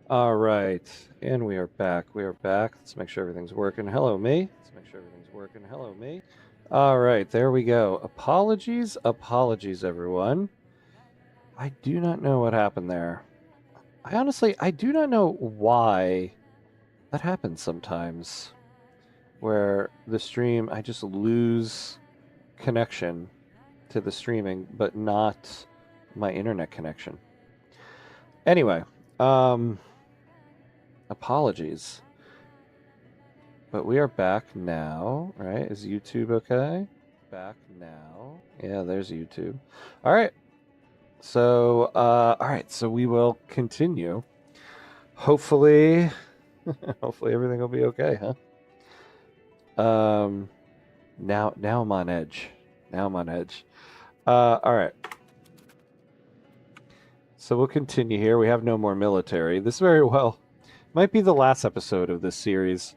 All right, and we are back. We are back. Let's make sure everything's working. Hello, me. Let's make sure everything's working. Hello, me. All right, there we go. Apologies, apologies, everyone. I do not know what happened there. I do not know why that happens sometimes, where the stream, I just lose connection to the streaming, but not my internet connection. Anyway, apologies. But we are back now, right? Is YouTube okay? Back now. Yeah, there's YouTube. All right. So, so we will continue. Hopefully, hopefully everything will be okay, huh? Now I'm on edge. Now I'm on edge. All right. So we'll continue here. We have no more military. This very well might be the last episode of this series.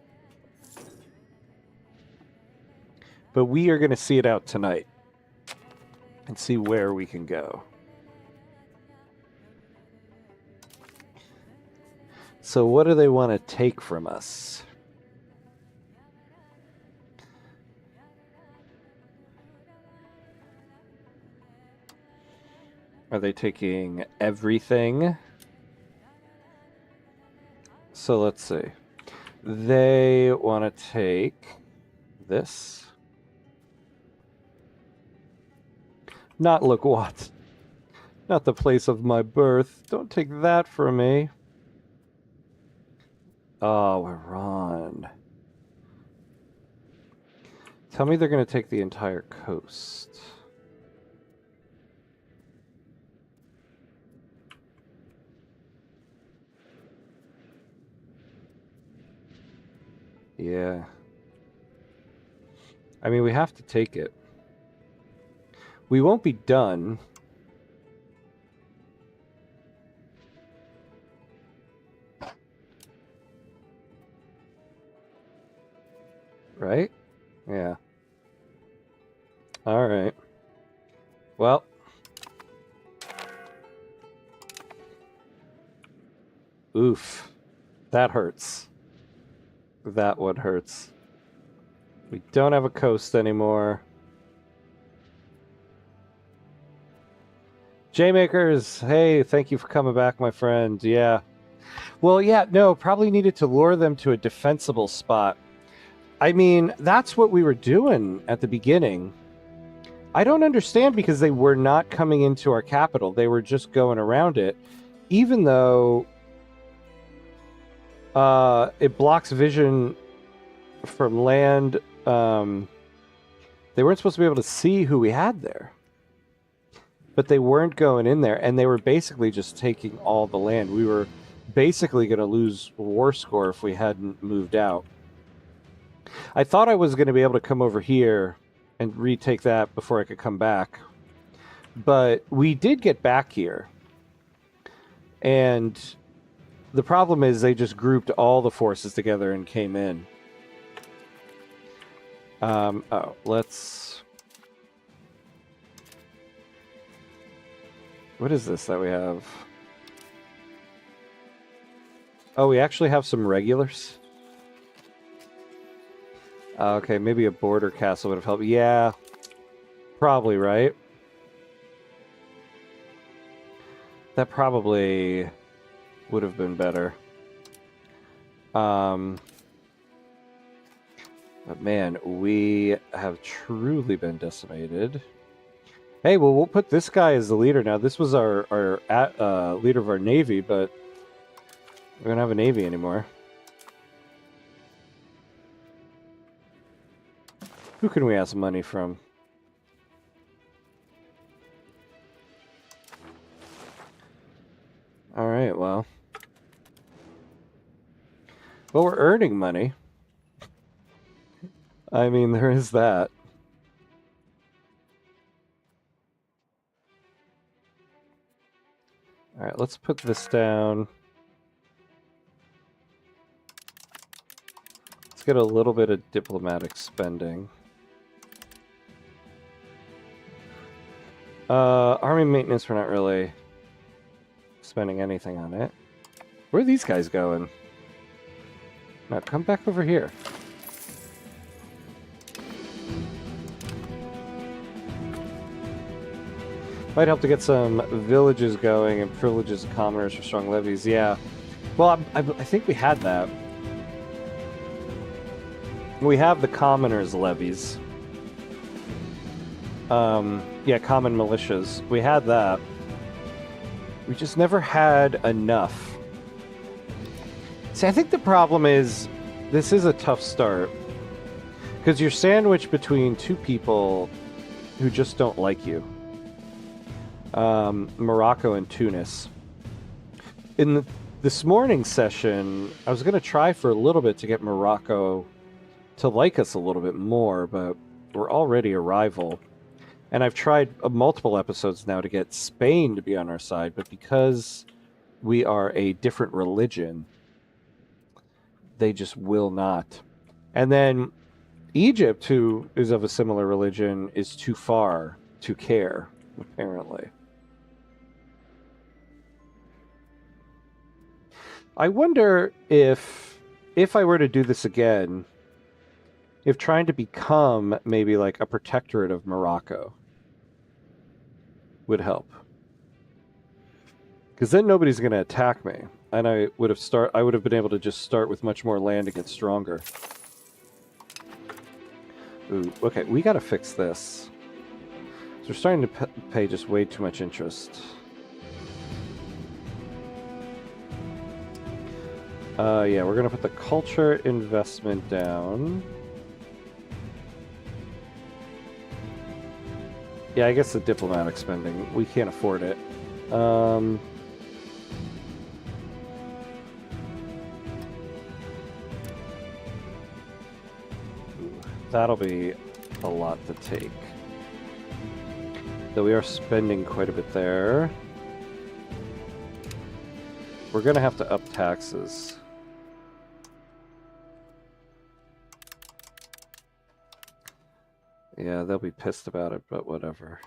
But we are going to see it out tonight and see where we can go. So what do they want to take from us? Are they taking everything? So let's see. They want to take this. Not look what? Not the place of my birth. Don't take that from me. Oh, Iran. Tell me they're going to take the entire coast. Yeah. I mean, we have to take it. We won't be done. Right? Yeah. All right. Well. Oof. That hurts. That one hurts. We don't have a coast anymore. J-Makers, hey, thank you for coming back, my friend. Yeah. Well, yeah, no, probably needed to lure them to a defensible spot. I mean, that's what we were doing at the beginning. I don't understand because they were not coming into our capital. They were just going around it, even though it blocks vision from land. They weren't supposed to be able to see who we had there. But they weren't going in there, and they were basically just taking all the land. We were basically going to lose war score if we hadn't moved out. I thought I was going to be able to come over here and retake that before I could come back. But we did get back here. And the problem is they just grouped all the forces together and came in. Let's... What is this that we have? Oh, we actually have some regulars? Okay, maybe a border castle would have helped. Yeah, probably, right? That probably would have been better. But man, we have truly been decimated. Hey, well, we'll put this guy as the leader now. This was our leader of our navy, but we don't have a navy anymore. Who can we ask money from? All right, well, we're earning money. I mean, there is that. All right, let's put this down. Let's get a little bit of diplomatic spending. Army maintenance, we're not really spending anything on it. Where are these guys going? Now come back over here. Might help to get some villages going and privileges of commoners for strong levies. Yeah. Well, I think we had that. We have the commoners' levies. Yeah, common militias. We had that. We just never had enough. See, I think the problem is this is a tough start. Because you're sandwiched between two people who just don't like you. Morocco and Tunis. In this morning's session, I was going to try for a little bit to get Morocco to like us a little bit more, but we're already a rival. And I've tried multiple episodes now to get Spain to be on our side, but because we are a different religion, they just will not. And then Egypt, who is of a similar religion, is too far to care, apparently. I wonder if I were to do this again, if trying to become maybe like a protectorate of Morocco would help. Because then nobody's going to attack me, and I would have been able to just start with much more land to get stronger. Ooh, okay, we got to fix this. So we're starting to pay just way too much interest. Yeah, we're going to put the culture investment down. Yeah, I guess the diplomatic spending. We can't afford it. That'll be a lot to take. Though we are spending quite a bit there. We're going to have to up taxes. Yeah, they'll be pissed about it, but whatever.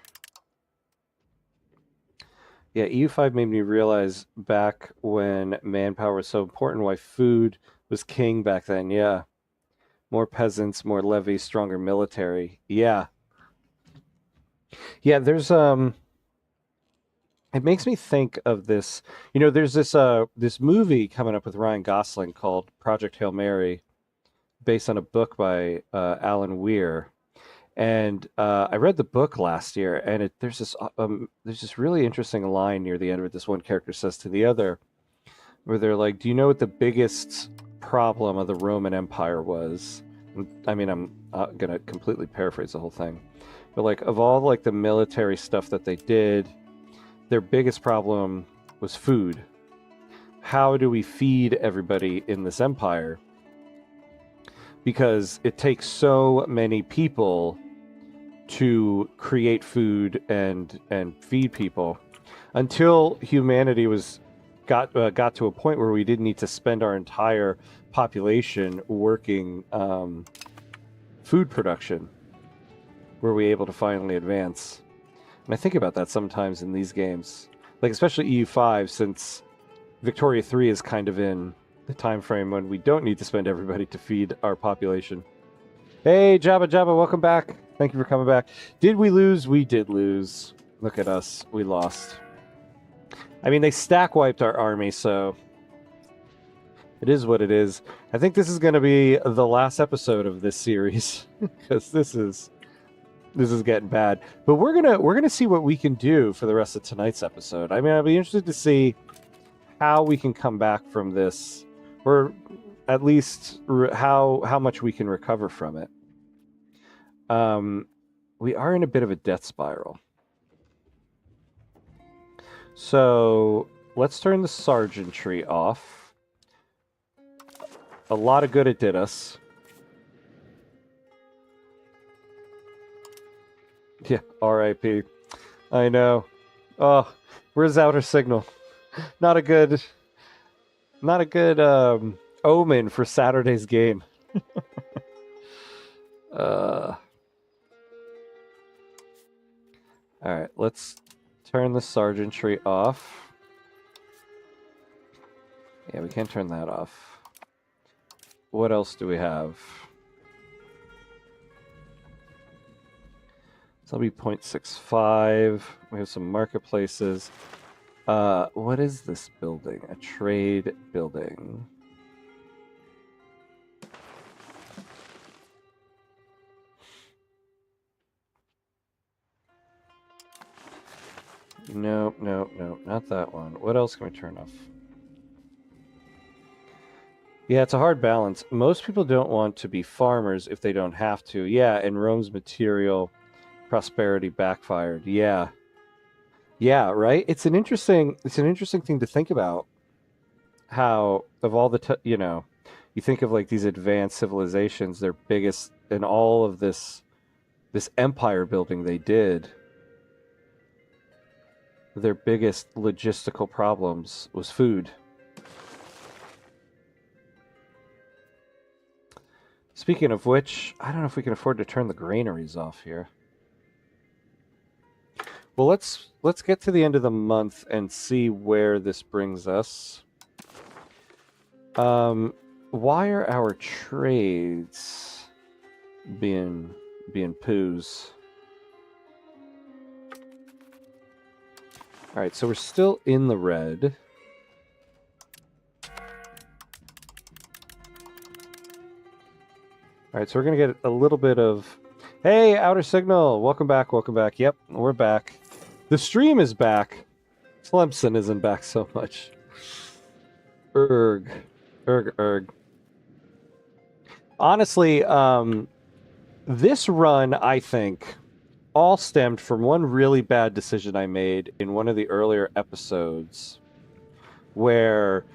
Yeah, EU5 made me realize back when manpower was so important why food was king back then. Yeah. More peasants, more levies, stronger military. Yeah. Yeah, there's it makes me think of this. You know, there's this movie coming up with Ryan Gosling called Project Hail Mary, based on a book by Alan Weir. And I read the book last year, and there's this really interesting line near the end where this one character says to the other, where they're like, "Do you know what the biggest problem of the Roman Empire was?" I mean, I'm gonna completely paraphrase the whole thing, but like of all like the military stuff that they did, their biggest problem was food. How do we feed everybody in this empire? Because it takes so many people to create food and feed people, until humanity got to a point where we didn't need to spend our entire population working food production, were we able to finally advance. And I think about that sometimes in these games, like especially EU5, since Victoria 3 is kind of in the time frame when we don't need to spend everybody to feed our population. Hey, Jabba, welcome back. Thank you for coming back. Did we lose? We did lose. Look at us. We lost. I mean, they stack wiped our army, so it is what it is. I think this is going to be the last episode of this series, because this is getting bad. But we're gonna see what we can do for the rest of tonight's episode. I mean, I'll be interested to see how we can come back from this, or at least how much we can recover from it. We are in a bit of a death spiral. So let's turn the sergeantry off. A lot of good it did us. Yeah, RIP. I know. Oh, where's outer signal? Not a good omen for Saturday's game. All right, let's turn the sergeantry off. Yeah, we can't turn that off. What else do we have? So that'll be 0.65. We have some marketplaces. What is this building? A trade building. No, no, no, not that one. What else can we turn off? Yeah, it's a hard balance. Most people don't want to be farmers if they don't have to. Yeah, and Rome's material prosperity backfired. Yeah. Yeah, right? It's an interesting thing to think about. How of all the you think of like these advanced civilizations, their biggest in all of this empire building they did, their biggest logistical problems was food. Speaking of which, I don't know if we can afford to turn the granaries off here. Well, let's get to the end of the month and see where this brings us. Why are our trades being poos? All right, so we're still in the red. All right, so we're going to get a little bit of... Hey, Outer Signal! Welcome back, welcome back. Yep, we're back. The stream is back. Tlemcen isn't back so much. Erg. Honestly, this run, I think, all stemmed from one really bad decision I made in one of the earlier episodes where,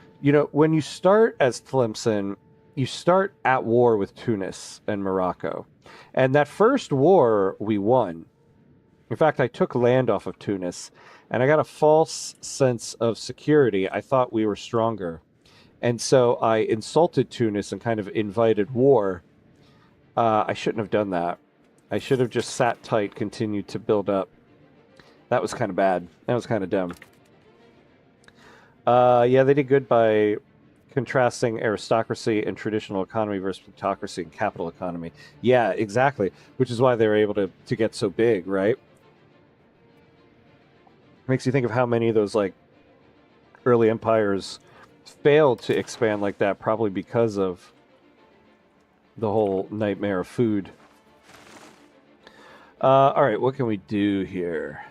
when you start as Tlemcen, you start at war with Tunis and Morocco. And that first war, we won. In fact, I took land off of Tunis, and I got a false sense of security. I thought we were stronger. And so I insulted Tunis and kind of invited war. I shouldn't have done that. I should have just sat tight, continued to build up. That was kind of bad. That was kind of dumb. Yeah, they did good by contrasting aristocracy and traditional economy versus plutocracy and capital economy. Yeah, exactly. Which is why they were able to get so big, right? Makes you think of how many of those like early empires failed to expand like that, probably because of the whole nightmare of food. All right, what can we do here?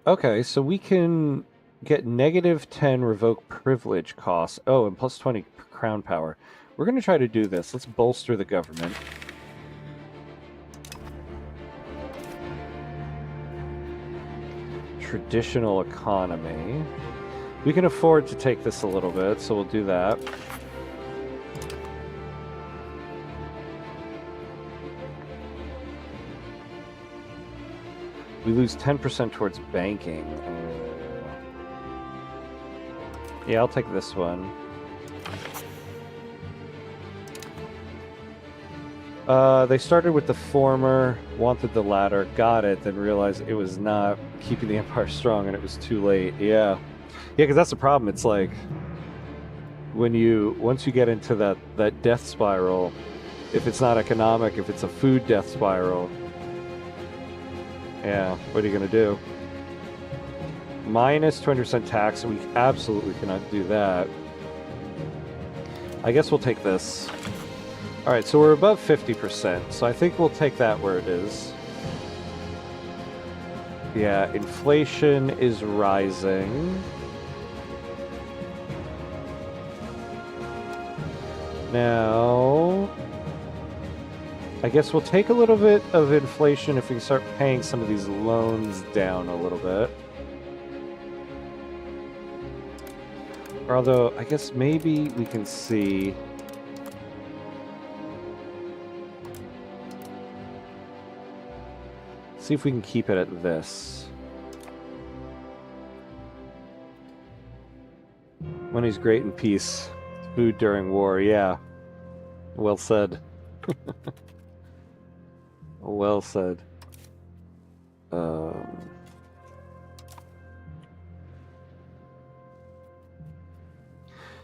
Okay, so we can get -10 revoke privilege costs. Oh, and plus 20 crown power. We're going to try to do this. Let's bolster the government. Traditional economy. We can afford to take this a little bit, so we'll do that. We lose 10% towards banking. Yeah, I'll take this one. They started with the former, wanted the latter, got it, then realized it was not keeping the empire strong and it was too late. Yeah. Yeah, because that's the problem. It's like once you get into that death spiral, if it's not economic, if it's a food death spiral, yeah, what are you going to do? Minus 20% tax, we absolutely cannot do that. I guess we'll take this. All right, so we're above 50%, so I think we'll take that where it is. Yeah, inflation is rising. Now, I guess we'll take a little bit of inflation if we can start paying some of these loans down a little bit. Although, I guess maybe we can see... See if we can keep it at this. Money's great in peace. Food during war, yeah. Well said. Well said.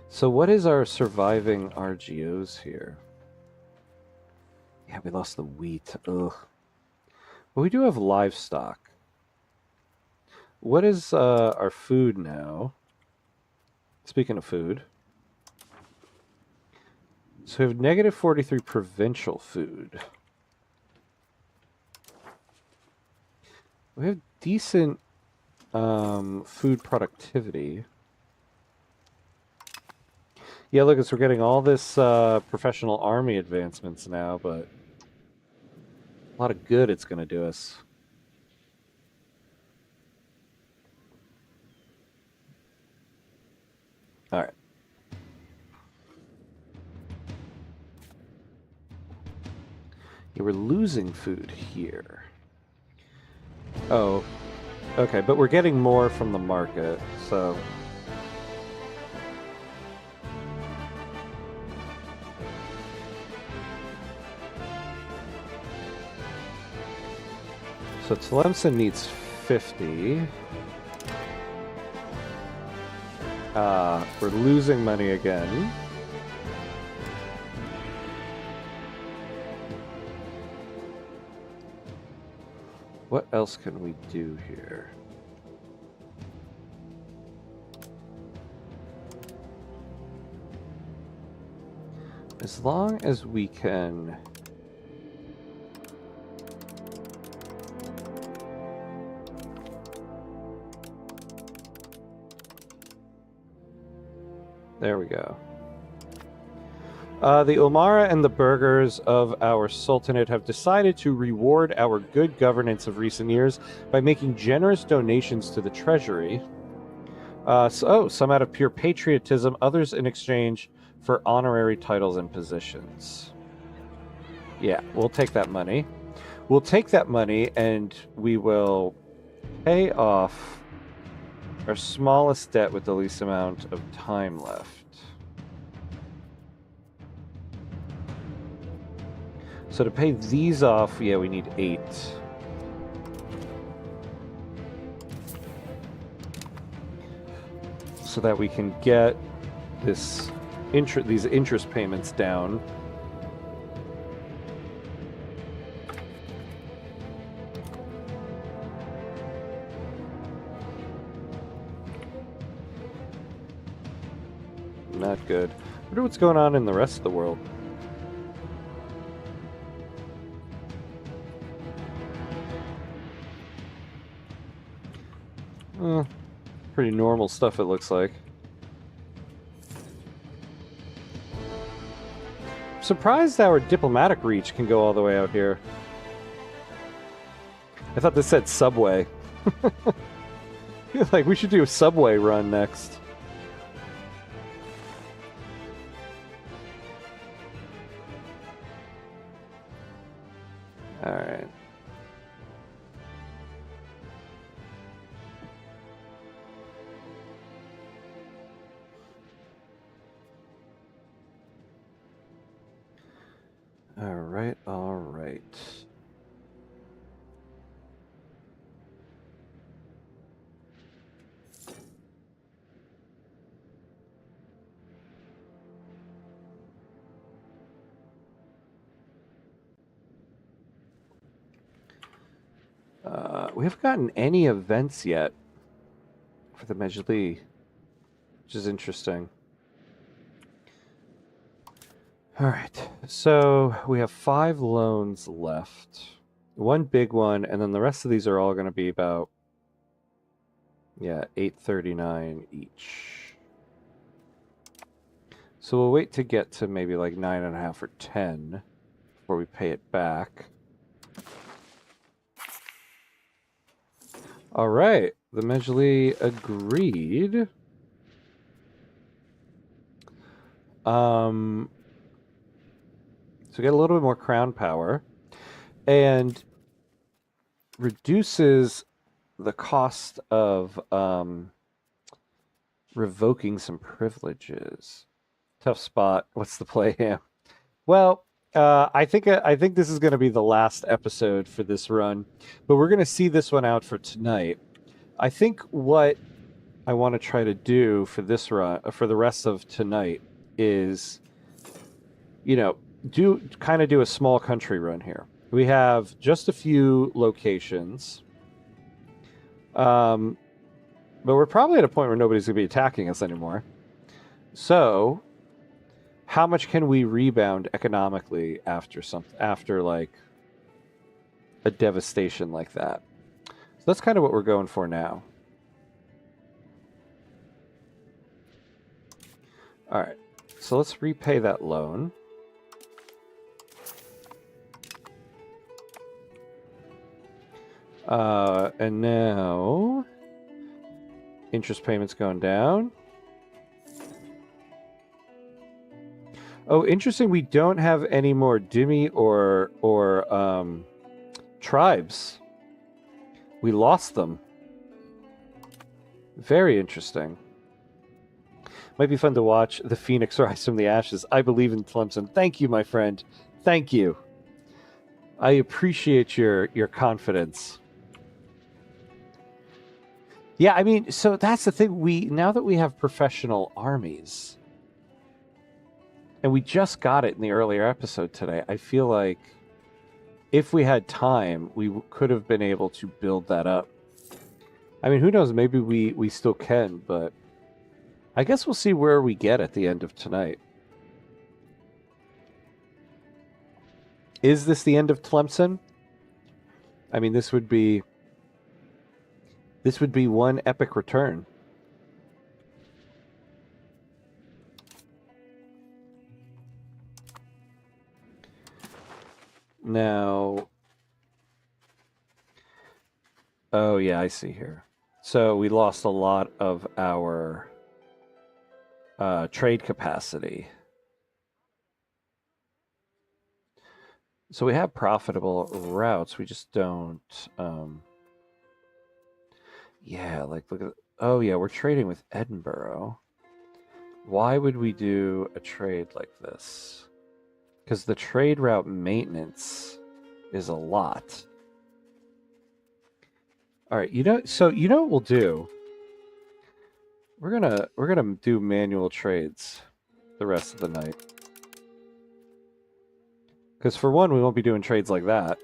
So what is our surviving RGOs here? Yeah, we lost the wheat. Ugh. But we do have livestock. What is our food now? Speaking of food. So we have negative 43 provincial food. We have decent food productivity. Yeah, look, we're getting all this professional army advancements now, but a lot of good it's going to do us. All right. Yeah, we're losing food here. Oh, okay, but we're getting more from the market, so... So Tlemcen needs 50. We're losing money again. What else can we do here? As long as we can... There we go. The Umara and the burghers of our Sultanate have decided to reward our good governance of recent years by making generous donations to the treasury. Some out of pure patriotism, others in exchange for honorary titles and positions. Yeah, we'll take that money. We'll take that money and we will pay off our smallest debt with the least amount of time left. So to pay these off, yeah, we need 8. So that we can get these interest payments down. Not good. I wonder what's going on in the rest of the world. Pretty normal stuff, it looks like. I'm surprised our diplomatic reach can go all the way out here. I thought this said subway. Like, we should do a subway run next. Alright. Alright, alright. We haven't gotten any events yet for the Mejli, which is interesting. Alright, so we have 5 loans left. One big one, and then the rest of these are all going to be about, yeah, 839 each. So we'll wait to get to maybe like 9.5 or 10 before we pay it back. Alright, the Mejli agreed. So we get a little bit more crown power, and reduces the cost of revoking some privileges. Tough spot. What's the play here? Well, I think this is going to be the last episode for this run, but we're going to see this one out for tonight. I think what I want to try to do for this run, for the rest of tonight, is, you know, do a small country run here. We have just a few locations, but we're probably at a point where nobody's going to be attacking us anymore. So, how much can we rebound economically after like a devastation like that? So that's kind of what we're going for now. All right, so let's repay that loan. And now interest payments going down. Oh, interesting. We don't have any more Dhimmi or tribes. We lost them. Very interesting. Might be fun to watch the phoenix rise from the ashes. I believe in Tlemcen. Thank you, my friend. Thank you. I appreciate your confidence. Yeah, I mean, so that's the thing. Now that we have professional armies, and we just got it in the earlier episode today, I feel like if we had time, we could have been able to build that up. I mean, who knows? Maybe we still can, but I guess we'll see where we get at the end of tonight. Is this the end of Tlemcen? I mean, this would be one epic return. Now, oh yeah, I see here. So we lost a lot of our trade capacity. So we have profitable routes. We just don't. Yeah, like look at. Oh yeah, we're trading with Edinburgh. Why would we do a trade like this? Because the trade route maintenance is a lot. All right, so you know what we'll do? We're gonna do manual trades the rest of the night. Because for one, we won't be doing trades like that.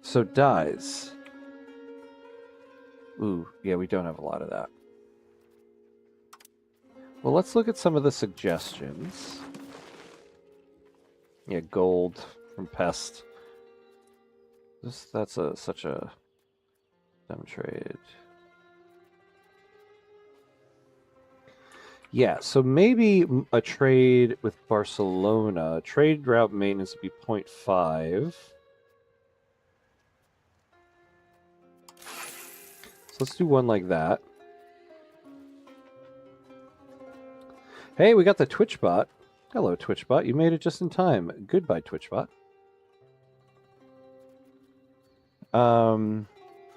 So dies. Ooh, yeah, we don't have a lot of that. Well, let's look at some of the suggestions. Yeah, gold from pest. That's such a dumb trade. Yeah, so maybe a trade with Barcelona. Trade route maintenance would be 0.5. So let's do one like that. Hey, we got the Twitch bot. Hello, Twitch bot. You made it just in time. Goodbye, Twitch bot.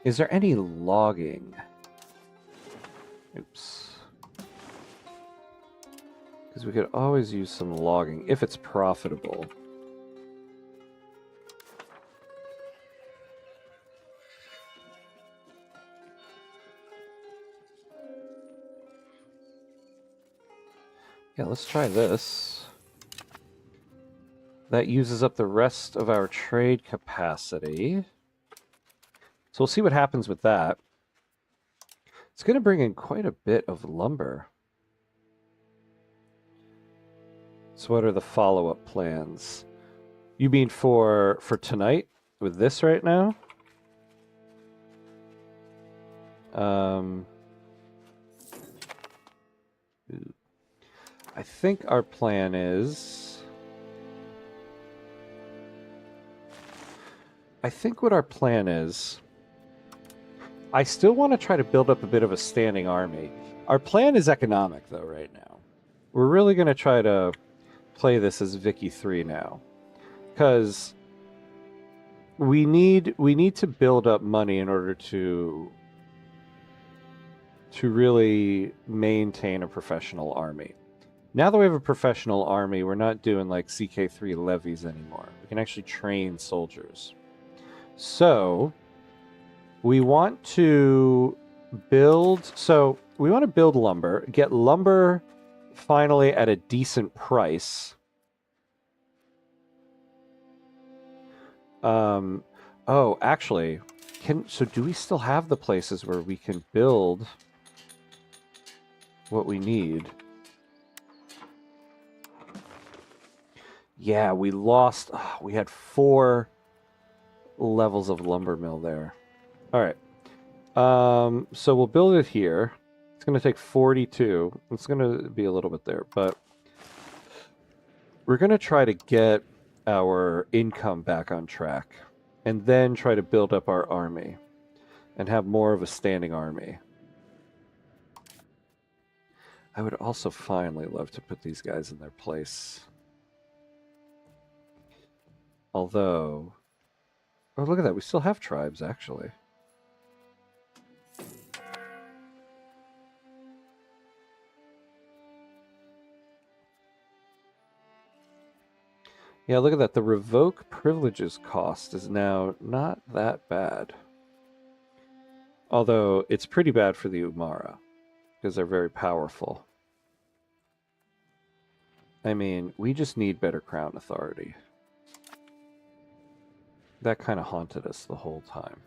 Is there any logging? Oops. Because we could always use some logging if it's profitable. Yeah, let's try this. That uses up the rest of our trade capacity. So we'll see what happens with that. It's going to bring in quite a bit of lumber. So what are the follow-up plans? You mean for tonight with this right now? I think our plan is... I think what our plan is... I still want to try to build up a bit of a standing army. Our plan is economic, though, right now. We're really going to try to play this as Vicky 3 now. Because we need to build up money in order to to really maintain a professional army. Now that we have a professional army, we're not doing like CK3 levies anymore. We can actually train soldiers. So we want to build lumber, get lumber finally at a decent price. Oh, actually, so do we still have the places where we can build what we need? Yeah, we lost. We had 4 levels of lumber mill there. All right. So we'll build it here. It's going to take 42. It's going to be a little bit there, but we're going to try to get our income back on track and then try to build up our army and have more of a standing army. I would also finally love to put these guys in their place. Although, oh, look at that. We still have tribes, actually. Yeah, look at that. The revoke privileges cost is now not that bad. Although, it's pretty bad for the Umara, because they're very powerful. I mean, we just need better crown authority. That kind of haunted us the whole time.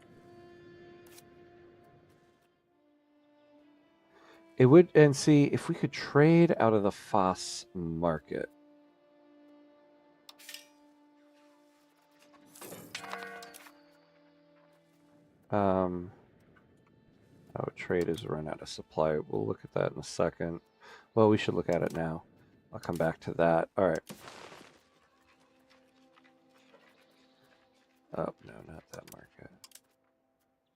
It would, and see, if we could trade out of the Foss market. Oh, trade has run out of supply. We'll look at that in a second. Well, we should look at it now. I'll come back to that. All right. Oh, no, not that market.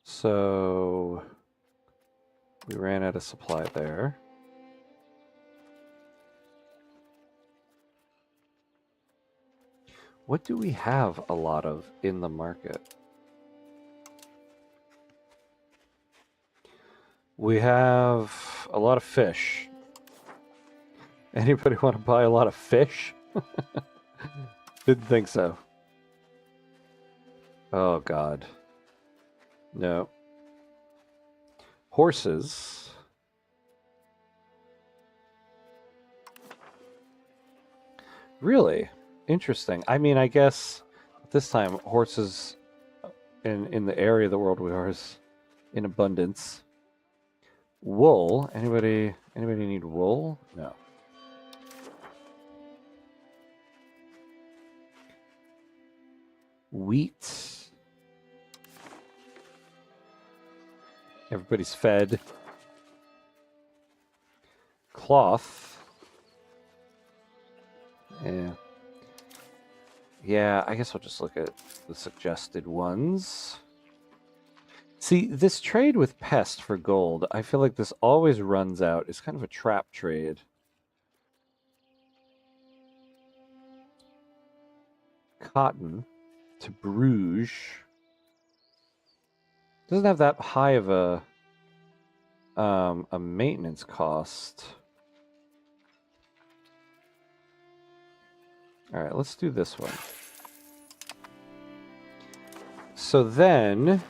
So we ran out of supply there. What do we have a lot of in the market? We have a lot of fish. Anybody want to buy a lot of fish? Didn't think so. Oh, God. No. Horses. Really? Interesting. I mean, I guess this time horses in the area of the world we are is in abundance. Wool. Anybody need wool? No. Wheat. Everybody's fed. Cloth. Yeah. Yeah, I guess I'll just look at the suggested ones. See, this trade with pest for gold, I feel like this always runs out. It's kind of a trap trade. Cotton to Bruges. Doesn't have that high of a maintenance cost. All right, let's do this one. So then,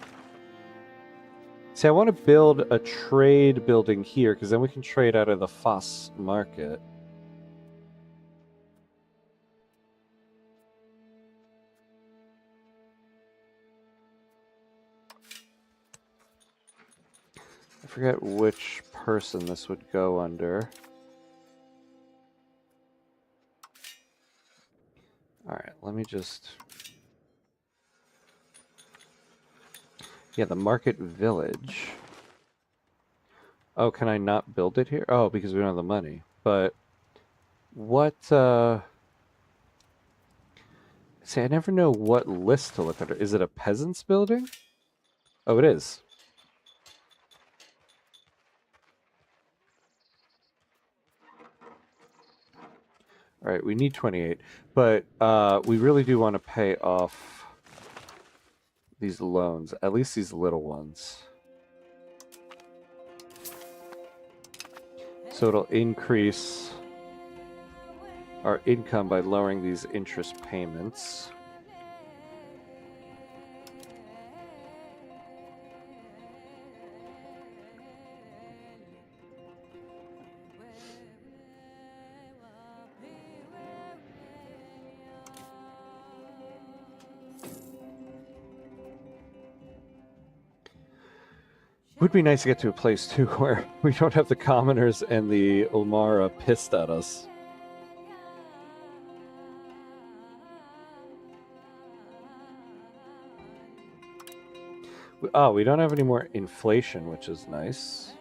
see, I want to build a trade building here because then we can trade out of the Foss market. I forget which person this would go under. All right, let me just... Yeah, the market village. Oh, can I not build it here? Oh, because we don't have the money. But what... See, I never know what list to look under. Is it a peasants building? Oh, it is. All right, we need 28, but we really do want to pay off these loans, at least these little ones. So it'll increase our income by lowering these interest payments. Would be nice to get to a place too where we don't have the commoners and the Ulmara pissed at us. Oh, we don't have any more inflation, which is nice.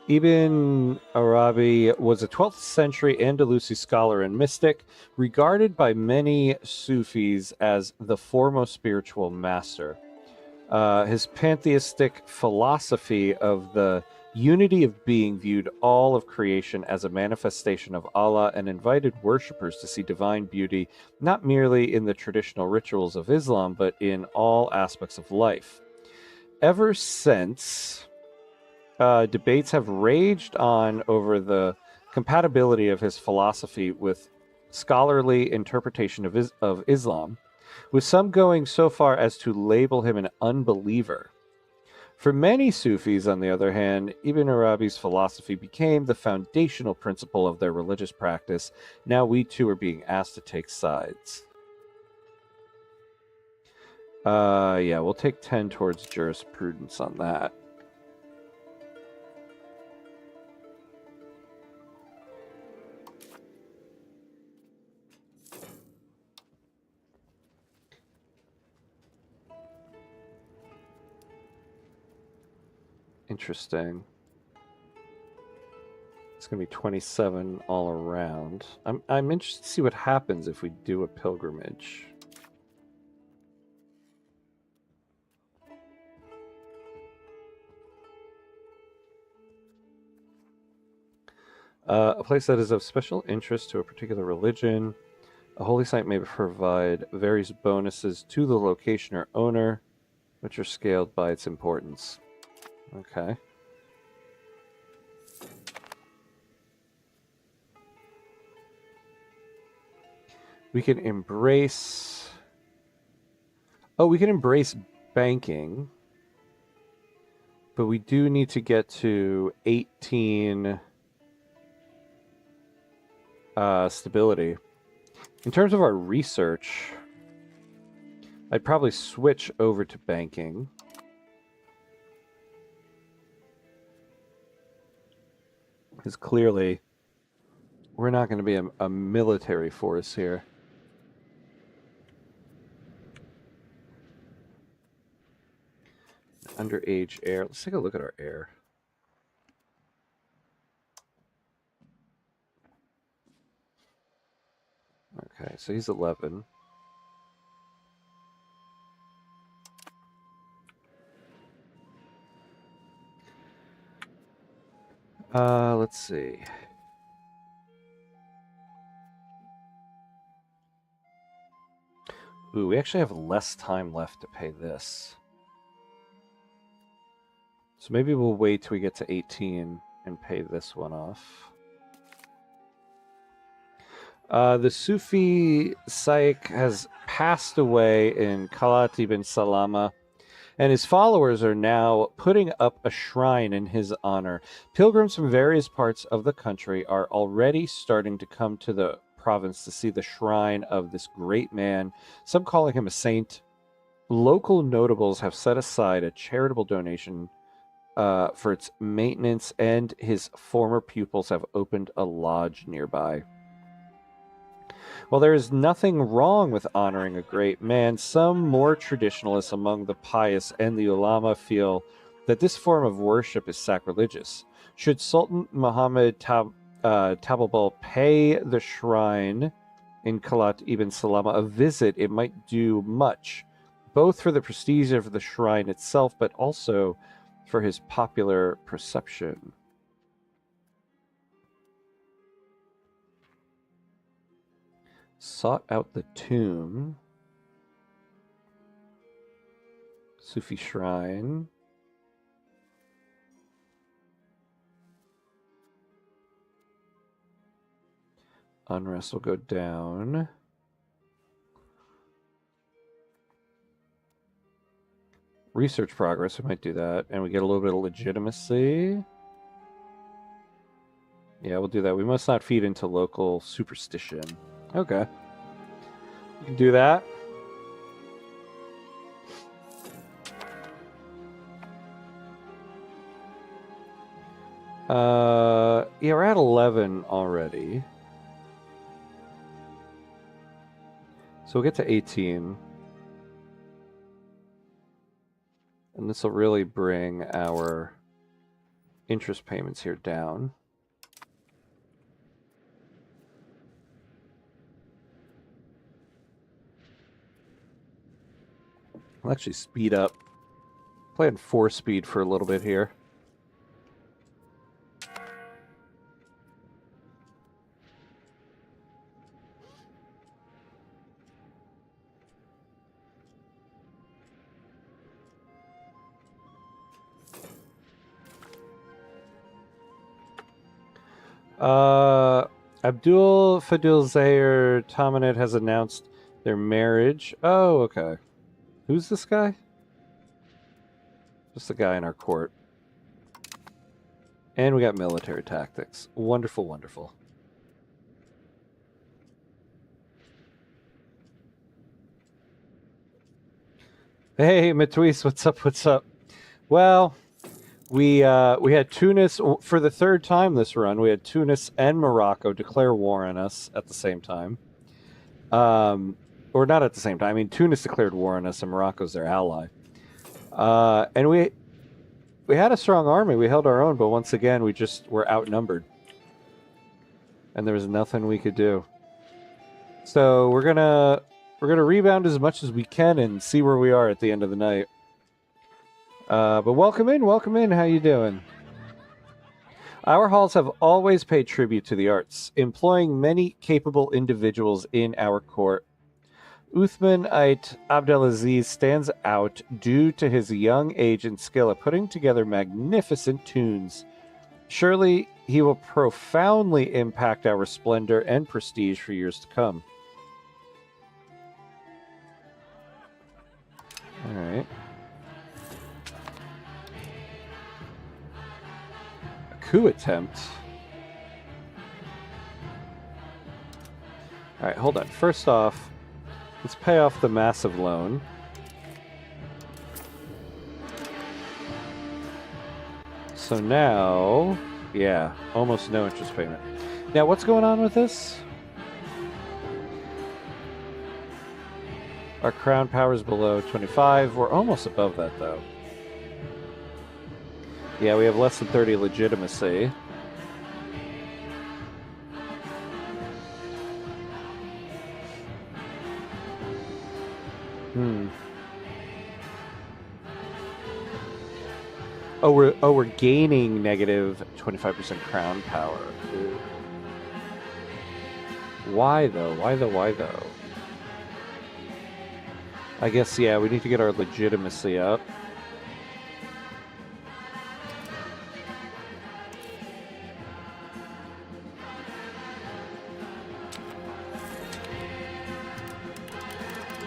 Ibn Arabi was a 12th century Andalusi scholar and mystic, regarded by many Sufis as the foremost spiritual master. His pantheistic philosophy of the unity of being viewed all of creation as a manifestation of Allah and invited worshippers to see divine beauty not merely in the traditional rituals of Islam, but in all aspects of life. Ever since, debates have raged on over the compatibility of his philosophy with scholarly interpretation of Islam, with some going so far as to label him an unbeliever. For many Sufis, on the other hand, Ibn Arabi's philosophy became the foundational principle of their religious practice. Now we too are being asked to take sides. Yeah, we'll take 10 towards jurisprudence on that. Interesting. It's going to be 27 all around. I'm interested to see what happens if we do a pilgrimage. A place that is of special interest to a particular religion. A holy site may provide various bonuses to the location or owner, which are scaled by its importance. Okay. We can embrace... Oh, we can embrace banking. But we do need to get to 18 stability. In terms of our research, I'd probably switch over to banking. Because clearly, we're not going to be a military force here. Underage heir. Let's take a look at our heir. Okay, so he's 11. Let's see. Ooh, we actually have less time left to pay this. So maybe we'll wait till we get to 18 and pay this one off. The Sufi Shaykh has passed away in Khalat ibn Salama, and his followers are now putting up a shrine in his honor. Pilgrims from various parts of the country are already starting to come to the province to see the shrine of this great man, some calling him a saint. Local notables have set aside a charitable donation for its maintenance, and his former pupils have opened a lodge nearby. While there is nothing wrong with honoring a great man, some more traditionalists among the pious and the ulama feel that this form of worship is sacrilegious. Should Sultan Muhammad Tababal pay the shrine in Khalat ibn Salama a visit, it might do much, both for the prestige of the shrine itself, but also for his popular perception. Sought out the tomb. Sufi shrine. Unrest will go down. Research progress, we might do that. And we get a little bit of legitimacy. Yeah, we'll do that. We must not feed into local superstition. Okay. We can do that. Yeah, we're at 11 already. So we'll get to 18. And this will really bring our interest payments here down. I'll actually speed up. Playing 4-speed for a little bit here. Abdul Fadil Zayer Tamanet has announced their marriage. Oh, okay. Who's this guy? Just a guy in our court. And we got military tactics. Wonderful, wonderful. Hey, Matwis, what's up? What's up? Well, we had Tunis for the third time this run. We had Tunis and Morocco declare war on us at the same time. Or not at the same time. I mean, Tunis declared war on us, and Morocco's their ally. And we had a strong army. We held our own, but once again, we just were outnumbered, and there was nothing we could do. So we're gonna rebound as much as we can and see where we are at the end of the night. But welcome in, welcome in. How you doing? Our halls have always paid tribute to the arts, employing many capable individuals in our court. Uthman Ait Abdelaziz stands out due to his young age and skill at putting together magnificent tunes. Surely he will profoundly impact our splendor and prestige for years to come. All right. A coup attempt. All right, hold on. First off, let's pay off the massive loan. So now, yeah, almost no interest payment. Now, what's going on with this? Our crown power is below 25. We're almost above that, though. Yeah, we have less than 30 legitimacy. Oh, we're gaining negative 25% crown power. Ooh. Why though? Why though? I guess, yeah, we need to get our legitimacy up.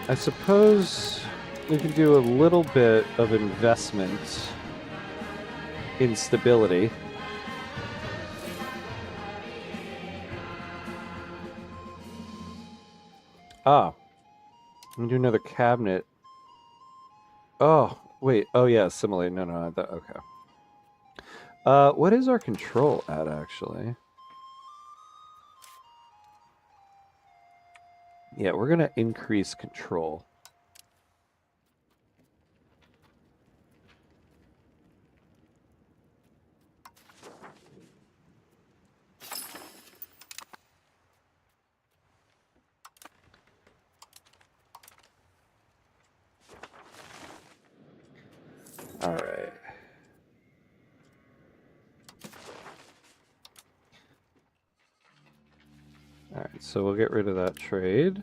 I suppose we can do a little bit of investment in stability. Ah. I'm gonna do another cabinet. Oh, wait. Oh, yeah, assimilate. No, okay. What is our control at, actually? Yeah, we're gonna increase control. All right. Alright, so we'll get rid of that trade.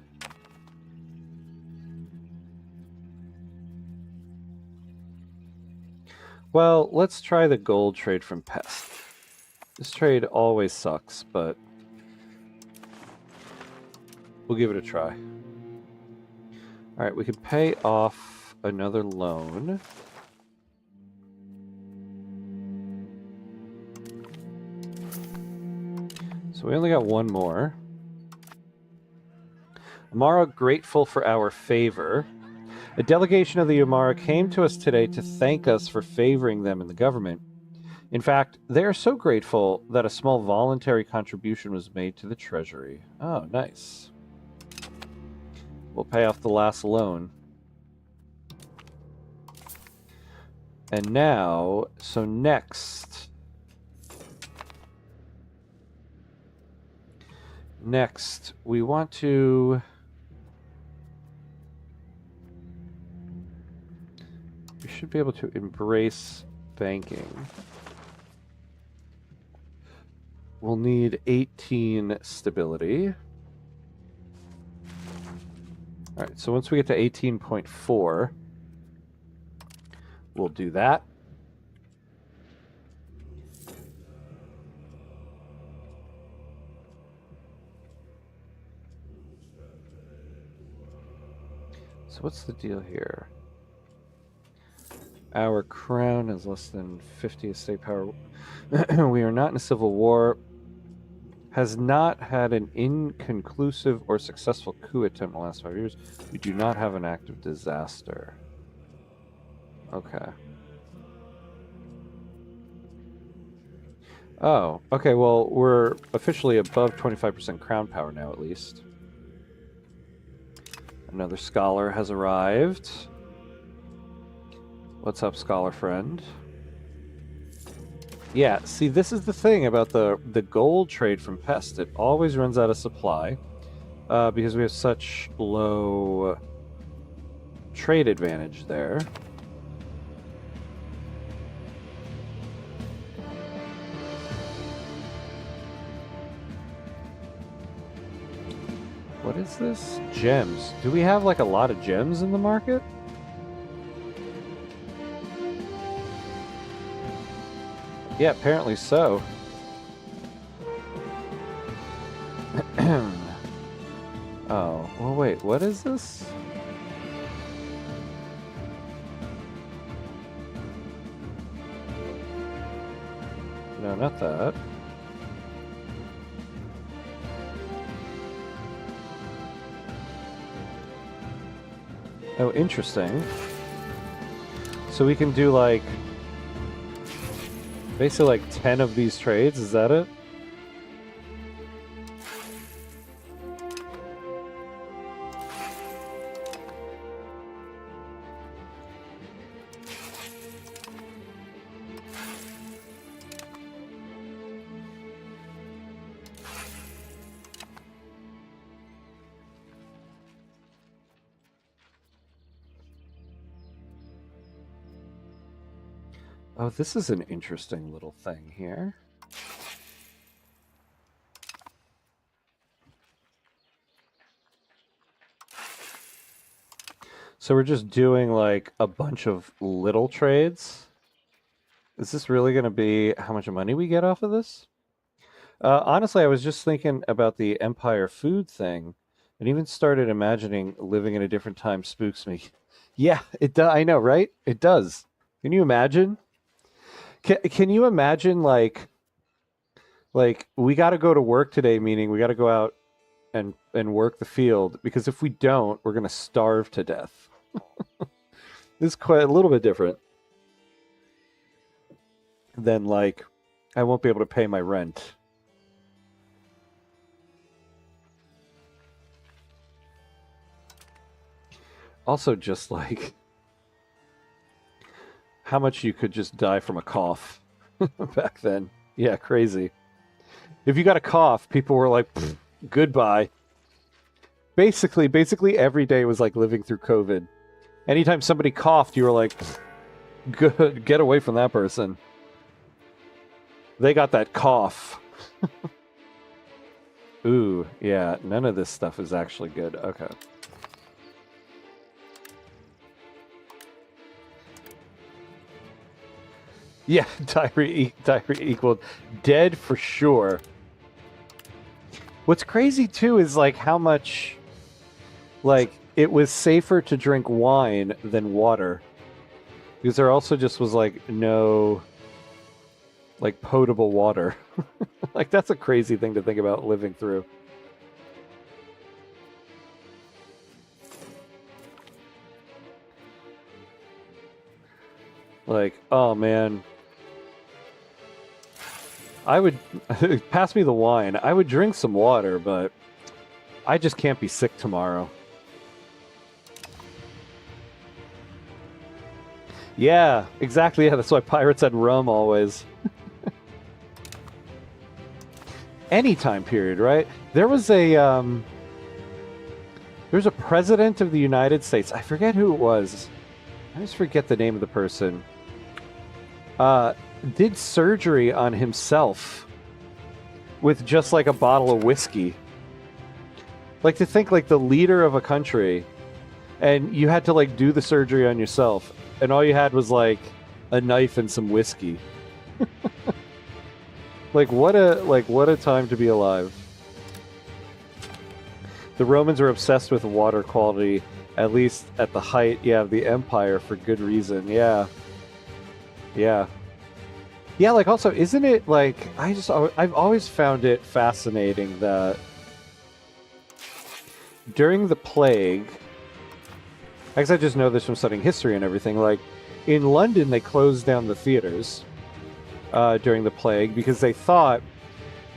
Well, let's try the gold trade from Pest. This trade always sucks, but we'll give it a try. Alright, we can pay off another loan. So we only got one more. Amara, grateful for our favor. A delegation of the Amara came to us today to thank us for favoring them in the government. In fact, they are so grateful that a small voluntary contribution was made to the treasury. Oh, nice. We'll pay off the last loan. And now, so next, we want to... We should be able to embrace banking. We'll need 18 stability. Alright, so once we get to 18.4, we'll do that. So what's the deal here? Our crown is less than 50 estate power. We are not in a civil war. Has not had an inconclusive or successful coup attempt in the last 5 years. We do not have an active disaster. Okay. Oh, okay, well, we're officially above 25% crown power now, at least. Another scholar has arrived. What's up, scholar friend? Yeah, see, this is the thing about the gold trade from Pest. It always runs out of supply because we have such low trade advantage there. What is this? Gems. Do we have like a lot of gems in the market? Yeah, apparently so. Oh, well wait, what is this? No, not that. Oh, interesting. So we can do like... basically like 10 of these trades, is that it? Oh, this is an interesting little thing here. So we're just doing like a bunch of little trades. Is this really going to be how much money we get off of this? Honestly, I was just thinking about the Empire food thing and even started imagining living in a different time spooks me. Yeah, it does. I know, right? It does. Can you imagine? Can you imagine like we got to go to work today, meaning we got to go out and work the field, because if we don't, we're going to starve to death. This is quite a little bit different than like I won't be able to pay my rent. Also, just like how much you could just die from a cough back then. Yeah, crazy. If you got a cough, people were like, goodbye. Basically every day was like living through COVID. Anytime somebody coughed, you were like, good, get away from that person. They got that cough. Ooh, yeah, none of this stuff is actually good. Okay. Yeah, diarrhea equaled dead for sure. What's crazy too is like how much like it was safer to drink wine than water. Because there also just was like no like potable water. Like that's a crazy thing to think about living through. Like, oh man. I would pass me the wine. I would drink some water, but I just can't be sick tomorrow. Yeah, exactly. Yeah, that's why pirates had rum always. Any time period, right? There's a president of the United States. I forget who it was. I just forget the name of the person. Did surgery on himself with just like a bottle of whiskey. Like to think like the leader of a country and you had to like do the surgery on yourself and all you had was like a knife and some whiskey. Like what a time to be alive. The Romans were obsessed with water quality, at least at the height, yeah, of the empire for good reason. Yeah. Yeah. Yeah, like also, isn't it like I've always found it fascinating that during the plague, I guess I just know this from studying history and everything, like in London they closed down the theaters during the plague because they thought,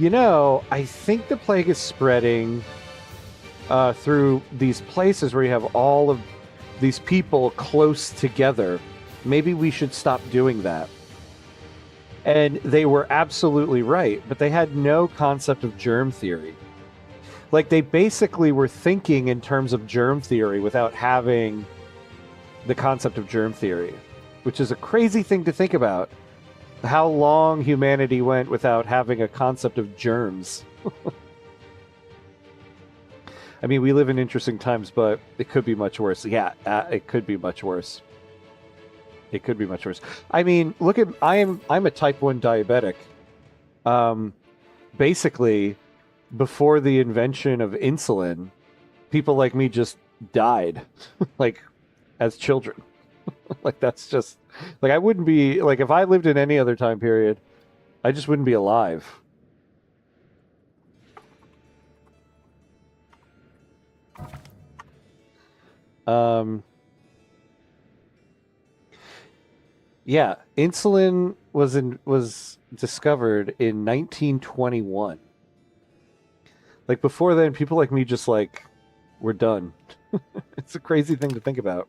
I think the plague is spreading through these places where you have all of these people close together. Maybe we should stop doing that. And they were absolutely right, but they had no concept of germ theory. Like, they basically were thinking in terms of germ theory without having the concept of germ theory, which is a crazy thing to think about. How long humanity went without having a concept of germs. I mean, we live in interesting times, but it could be much worse. Yeah, it could be much worse. It could be much worse. I mean, look at I'm a type 1 diabetic. Basically, before the invention of insulin, people like me just died, like as children. Like that's just like I wouldn't be like if I lived in any other time period, I just wouldn't be alive. Yeah, insulin was discovered in 1921. Like before then, people like me just like were done. It's a crazy thing to think about.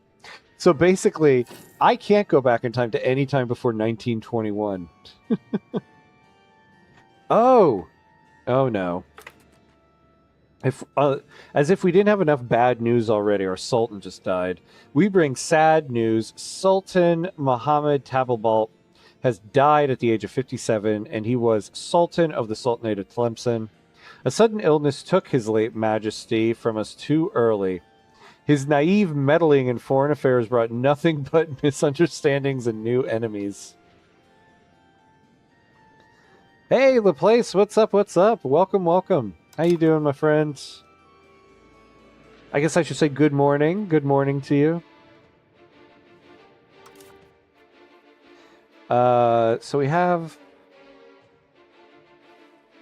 So basically, I can't go back in time to any time before 1921. Oh, oh no. If as if we didn't have enough bad news already, our Sultan just died. We bring sad news. Sultan Muhammad Tabalbalt has died at the age of 57, and he was Sultan of the Sultanate of Tlemcen. A sudden illness took his late majesty from us too early. His naive meddling in foreign affairs brought nothing but misunderstandings and new enemies. Hey, Laplace, what's up? What's up? Welcome, welcome. How you doing, my friends? I guess I should say good morning. Good morning to you. So we have...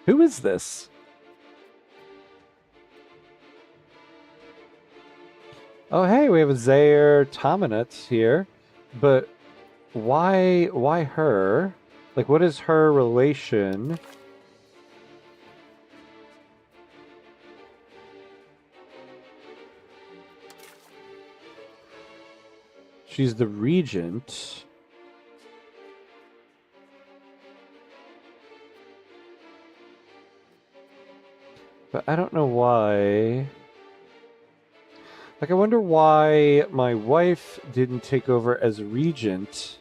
Who is this? Oh, hey, we have a Zaire Tominut here. But why her? Like, what is her relation? She's the regent. But I don't know why. Like, I wonder why my wife didn't take over as regent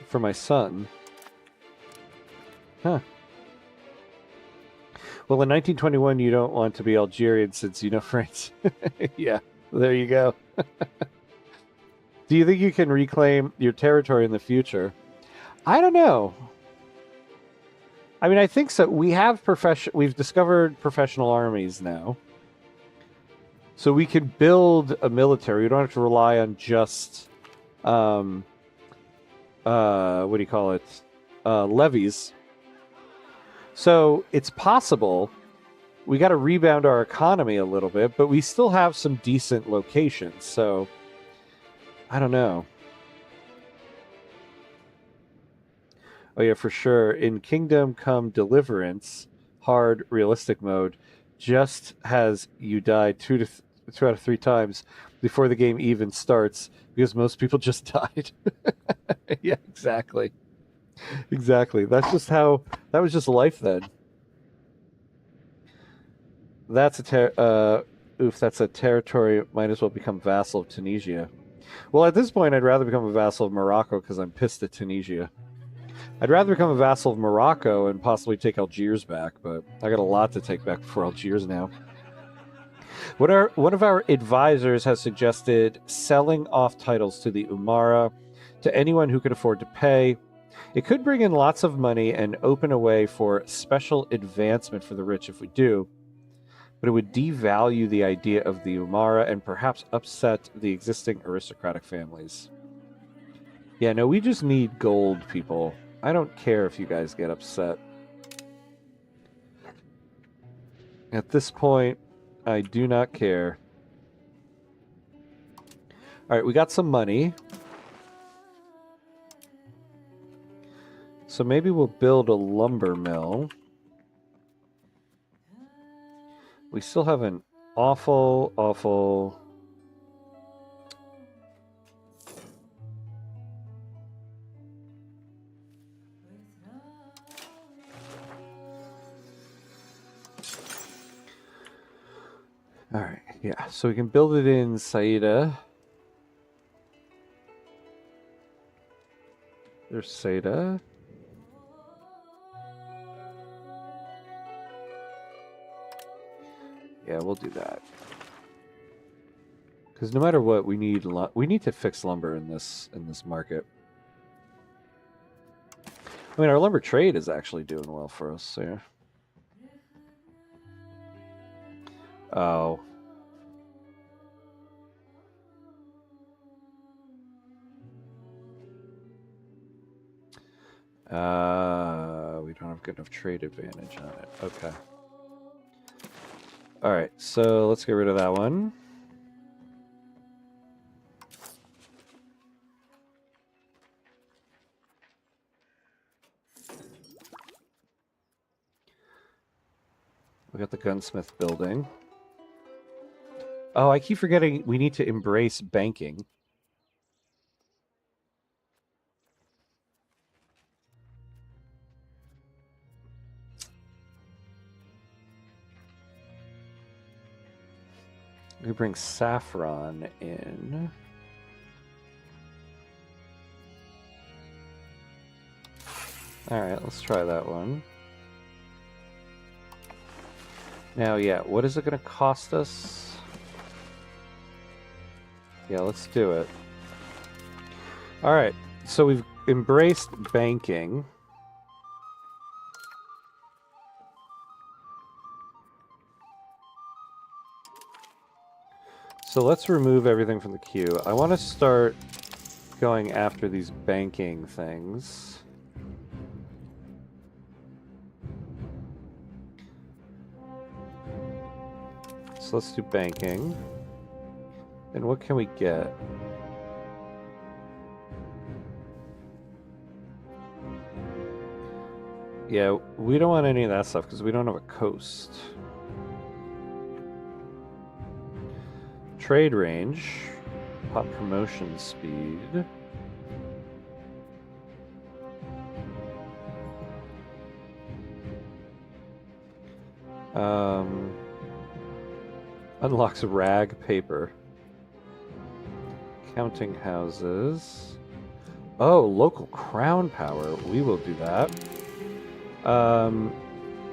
for my son. Huh. Well, in 1921, you don't want to be Algerian since you know France. Yeah, there you go. Do you think you can reclaim your territory in the future? I don't know. I mean, I think so. We've discovered professional armies now. So we can build a military. We don't have to rely on just what do you call it? Levies. So it's possible. We got to rebound our economy a little bit, but we still have some decent locations. So I don't know. Oh yeah, for sure. In Kingdom Come Deliverance, hard realistic mode, just has you die two out of three times before the game even starts because most people just died. Yeah, exactly. Exactly. That was just life then. That's that's a territory. Might as well become vassal of Tunisia. Well, at this point, I'd rather become a vassal of Morocco because I'm pissed at Tunisia. I'd rather become a vassal of Morocco and possibly take Algiers back, but I got a lot to take back before Algiers now. One of our advisors has suggested selling off titles to the Umara to anyone who can afford to pay. It could bring in lots of money and open a way for special advancement for the rich if we do, but it would devalue the idea of the Umara and perhaps upset the existing aristocratic families. Yeah, no, we just need gold, people. I don't care if you guys get upset. At this point, I do not care. All right, we got some money. So maybe we'll build a lumber mill. We still have an awful... All right, yeah. So we can build it in Saida. There's Saida. Yeah, we'll do that. Because no matter what, we need to fix lumber in this market. I mean, our lumber trade is actually doing well for us. So. Oh. We don't have good enough trade advantage on it. Okay. All right, so let's get rid of that one. We got the gunsmith building. Oh, I keep forgetting we need to embrace banking. We bring saffron in. All right, let's try that one. Now, yeah, what is it going to cost us? Yeah, let's do it. All right, so we've embraced banking. So let's remove everything from the queue. I want to start going after these banking things. So let's do banking. And what can we get? Yeah, we don't want any of that stuff because we don't have a coast. Trade range, pop promotion speed. Unlocks rag paper. Counting houses. Oh, local crown power. We will do that.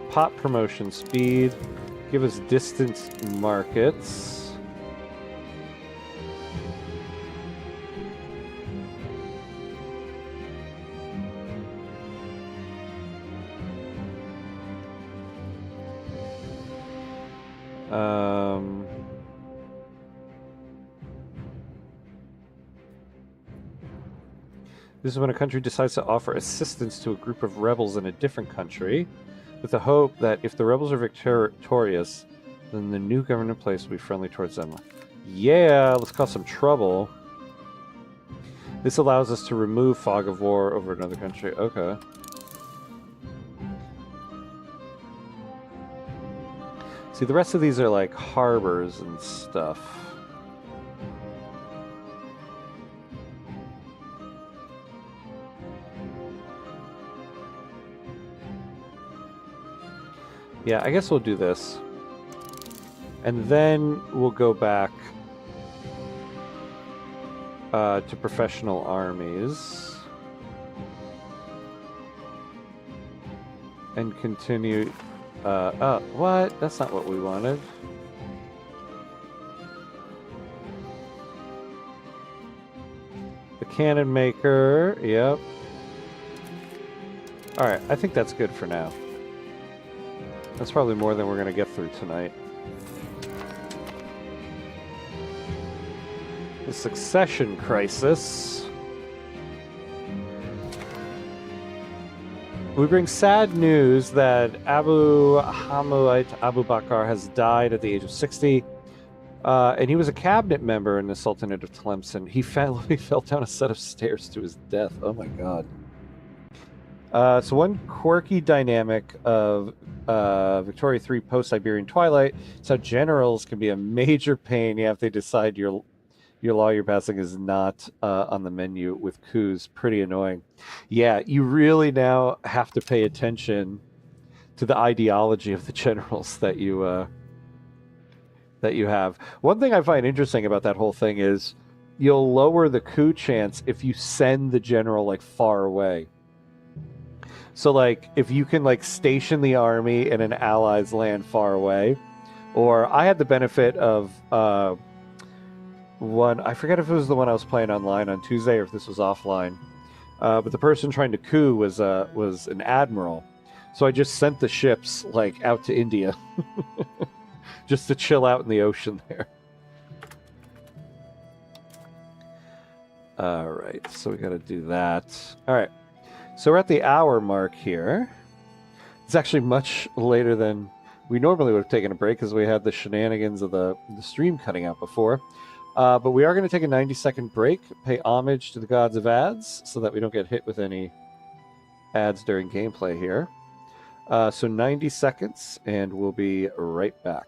pot promotion speed. Give us distance markets. This is when a country decides to offer assistance to a group of rebels in a different country, with the hope that if the rebels are victorious, then the new government in place will be friendly towards them. Yeah, let's cause some trouble. This allows us to remove fog of war over another country. Okay. See, the rest of these are like harbors and stuff. Yeah, I guess we'll do this. And then we'll go back to professional armies. And continue... what? That's not what we wanted. The cannon maker, yep. Alright, I think that's good for now. That's probably more than we're going to get through tonight. The succession crisis. We bring sad news that Abu Hamid Abu Bakr has died at the age of 60. And he was a cabinet member in the Sultanate of Tlemcen. He fell down a set of stairs to his death. Oh my god. So one quirky dynamic of Victoria III post-Iberian Twilight is how generals can be a major pain if they decide your law you're passing is not on the menu with coups. Pretty annoying. Yeah, you really now have to pay attention to the ideology of the generals that you have. One thing I find interesting about that whole thing is you'll lower the coup chance if you send the general like far away. So, like, if you can, like, station the army in an ally's land far away, or I had the benefit of one, I forget if it was the one I was playing online on Tuesday or if this was offline, but the person trying to coup was an admiral. So I just sent the ships, like, out to India, just to chill out in the ocean there. All right, so we got to do that. All right. So we're at the hour mark here. It's actually much later than we normally would have taken a break because we had the shenanigans of the stream cutting out before. But we are going to take a 90-second break, pay homage to the gods of ads so that we don't get hit with any ads during gameplay here. So 90 seconds, and we'll be right back.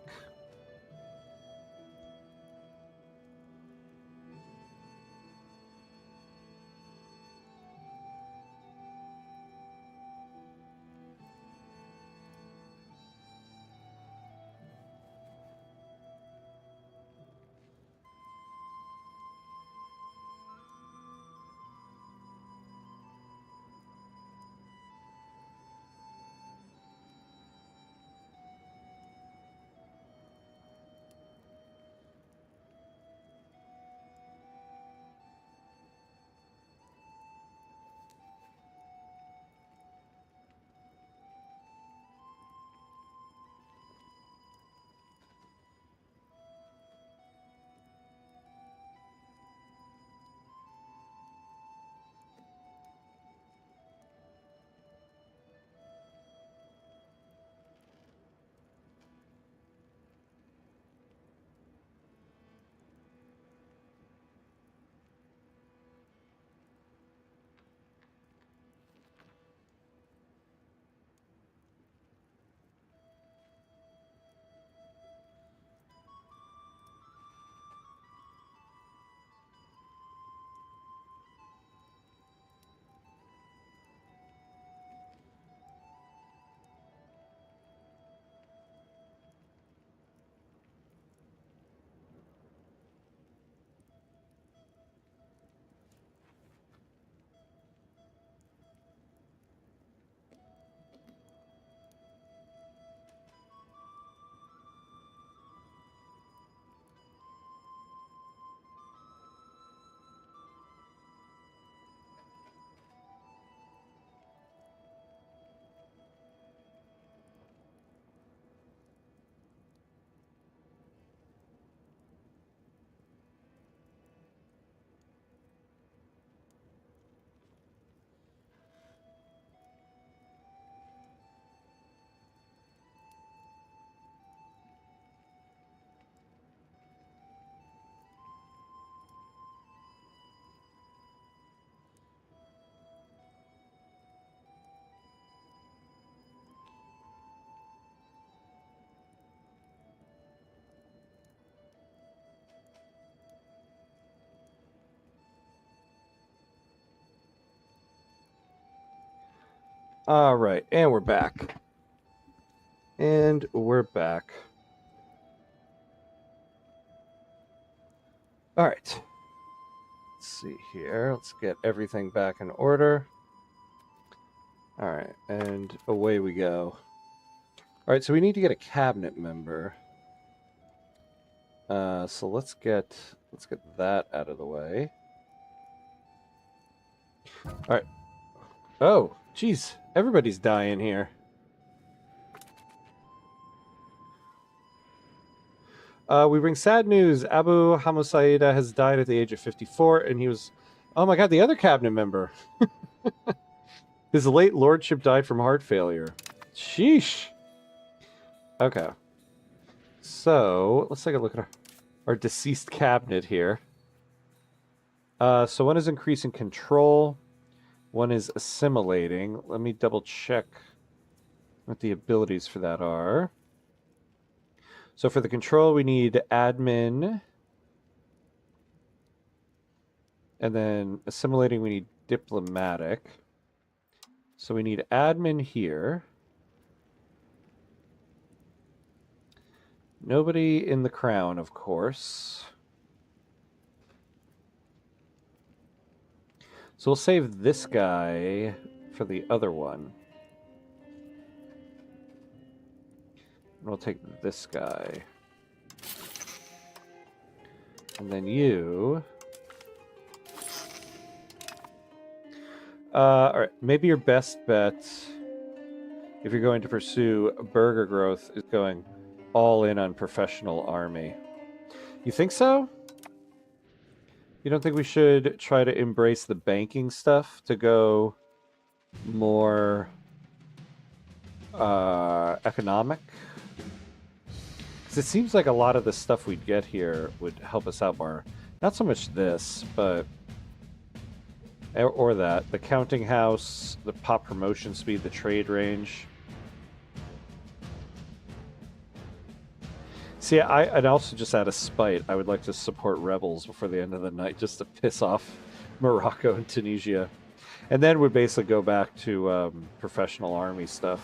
All right, and we're back. And we're back. All right. Let's see here. Let's get everything back in order. All right, and away we go. All right, so we need to get a cabinet member. So let's get that out of the way. All right. Oh, geez, everybody's dying here. We bring sad news. Abu Hamusaida has died at the age of 54, and he was... Oh my god, the other cabinet member. His late lordship died from heart failure. Sheesh. Okay. So, let's take a look at our deceased cabinet here. So one is increasing control. One is assimilating. Let me double check what the abilities for that are. So for the control, we need admin. And then assimilating, we need diplomatic. So we need admin here. Nobody in the crown, of course. So we'll save this guy for the other one. And we'll take this guy. And then you... Alright, maybe your best bet, if you're going to pursue burger growth, is going all in on professional army. You think so? You don't think we should try to embrace the banking stuff to go more economic? Because it seems like a lot of the stuff we'd get here would help us out more. Not so much this, but... Or that. The counting house, the pop promotion speed, the trade range. See, I'd also just out of spite, I would like to support rebels before the end of the night just to piss off Morocco and Tunisia. And then we'd basically go back to professional army stuff.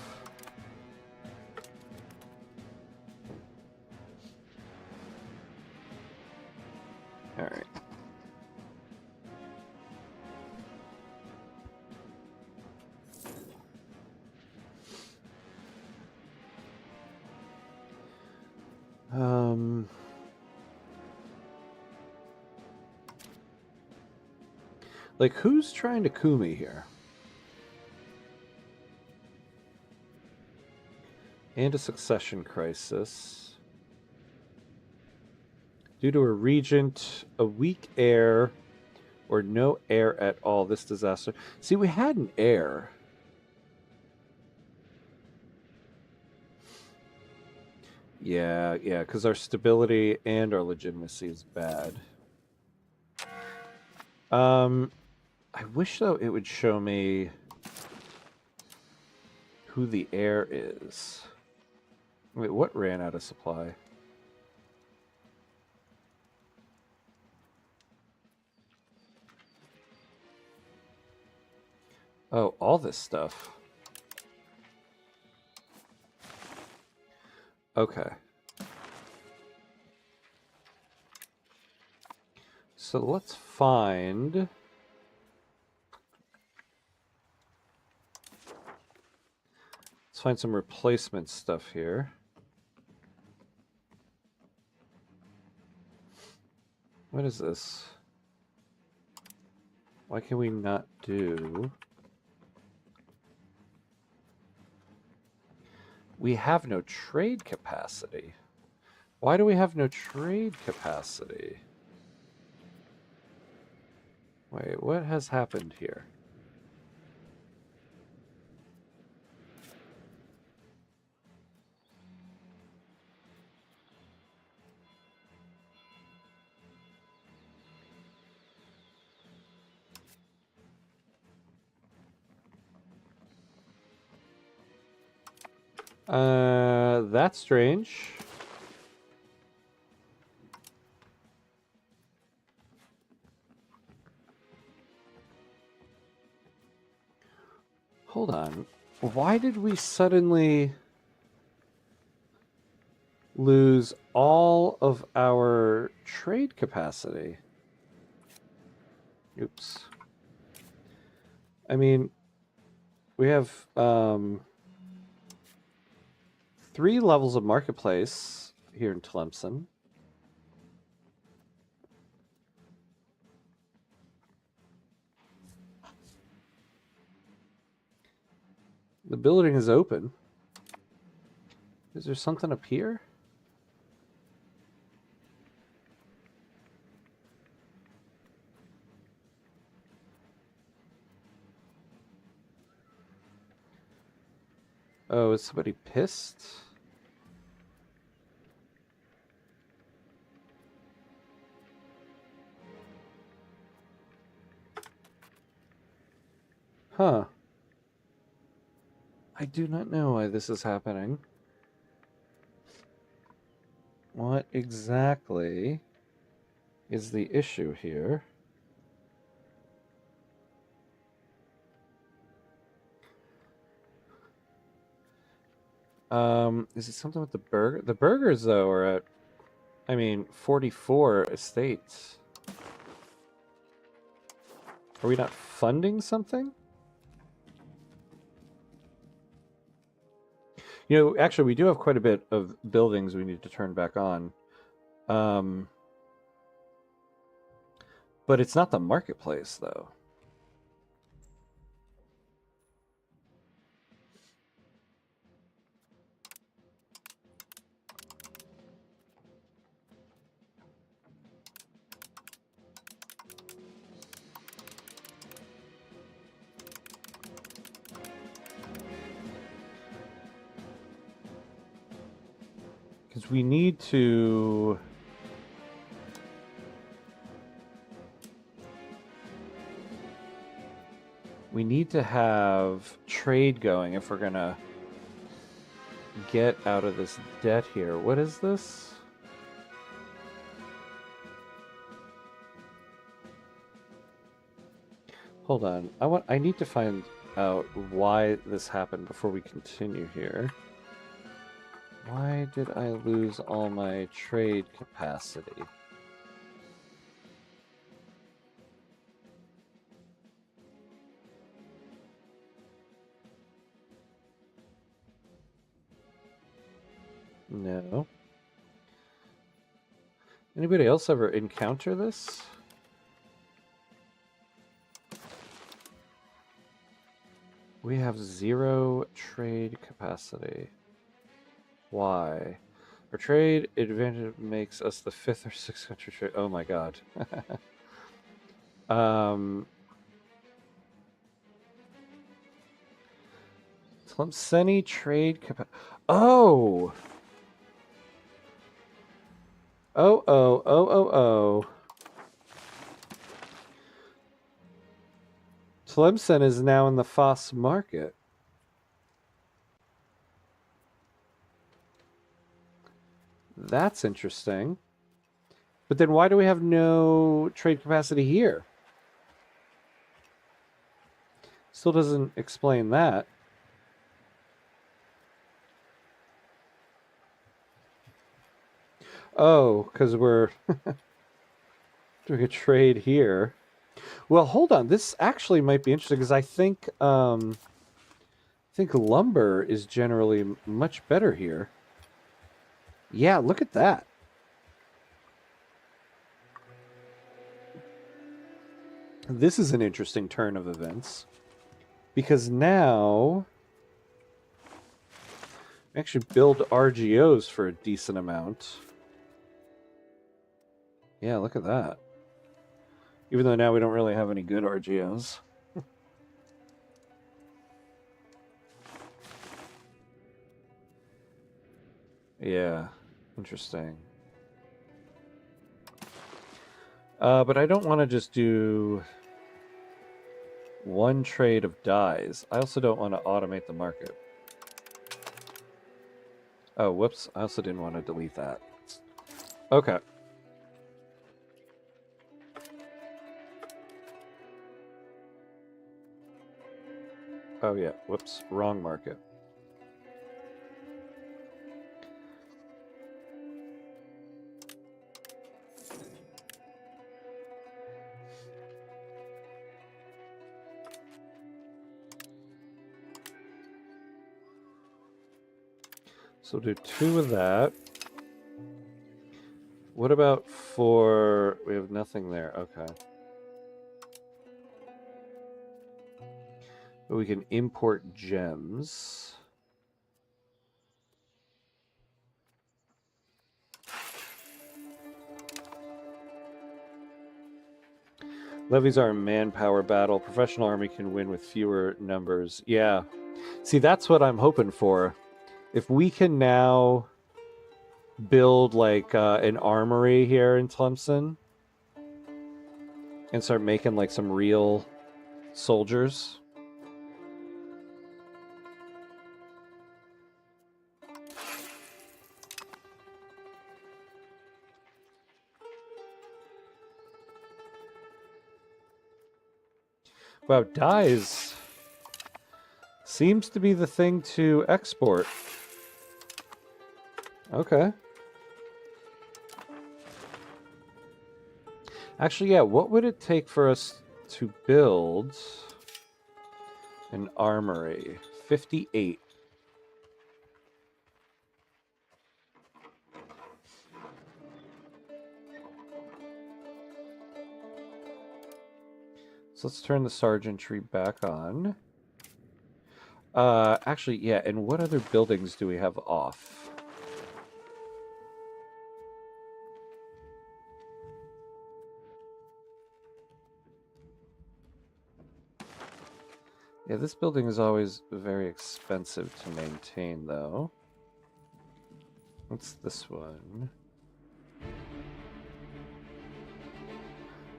All right. Like, who's trying to coup me here? And a succession crisis. Due to a regent, a weak heir, or no heir at all, this disaster... See, we had an heir. Yeah, because our stability and our legitimacy is bad. I wish, though, it would show me who the heir is. Wait, what ran out of supply? Oh, all this stuff. Okay. So let's find... Let's find some replacement stuff here. What is this? Why can we not do... We have no trade capacity. Why do we have no trade capacity? Wait, what has happened here? That's strange. Hold on. Why did we suddenly lose all of our trade capacity? Oops. I mean, we have 3 levels of marketplace here in Tlemcen. The building is open. Is there something up here? Oh, is somebody pissed? Huh. I do not know why this is happening. What exactly is the issue here? Is it something with the burger? The burgers, though, are at, 44 estates. Are we not funding something? You know, actually, we do have quite a bit of buildings we need to turn back on. But it's not the marketplace, though. Because we need to... We need to have trade going if we're gonna get out of this debt here. What is this? Hold on. I need to find out why this happened before we continue here. Why did I lose all my trade capacity? No. Anybody else ever encounter this? We have 0 trade capacity. Why? Our trade advantage makes us the 5th or 6th country trade. Oh my god. Tlemcen trade capacity. Oh! Oh. Tlemcen is now in the Foss market. That's interesting. But then why do we have no trade capacity here? Still doesn't explain that. Oh, because we're doing a trade here. Well, hold on. This actually might be interesting because I think lumber is generally much better here. Yeah, look at that. This is an interesting turn of events because now we actually build RGOs for a decent amount. Yeah, look at that. Even though now we don't really have any good RGOs. Yeah, interesting. But I don't want to just do one trade of dyes. I also don't want to automate the market. Oh, whoops. I also didn't want to delete that. Okay. Oh yeah, whoops, wrong market. So we'll do 2 of that. What about for... We have nothing there, okay. But we can import gems. Levies are a manpower battle. Professional army can win with fewer numbers. Yeah. See, that's what I'm hoping for. If we can now build like an armory here in Tlemcen and start making like some real soldiers. Wow, dyes seems to be the thing to export. Okay. Actually, yeah, what would it take for us to build an armory? 58. So let's turn the sergeantry back on. Actually, yeah, and what other buildings do we have off? Yeah, this building is always very expensive to maintain, though. What's this one?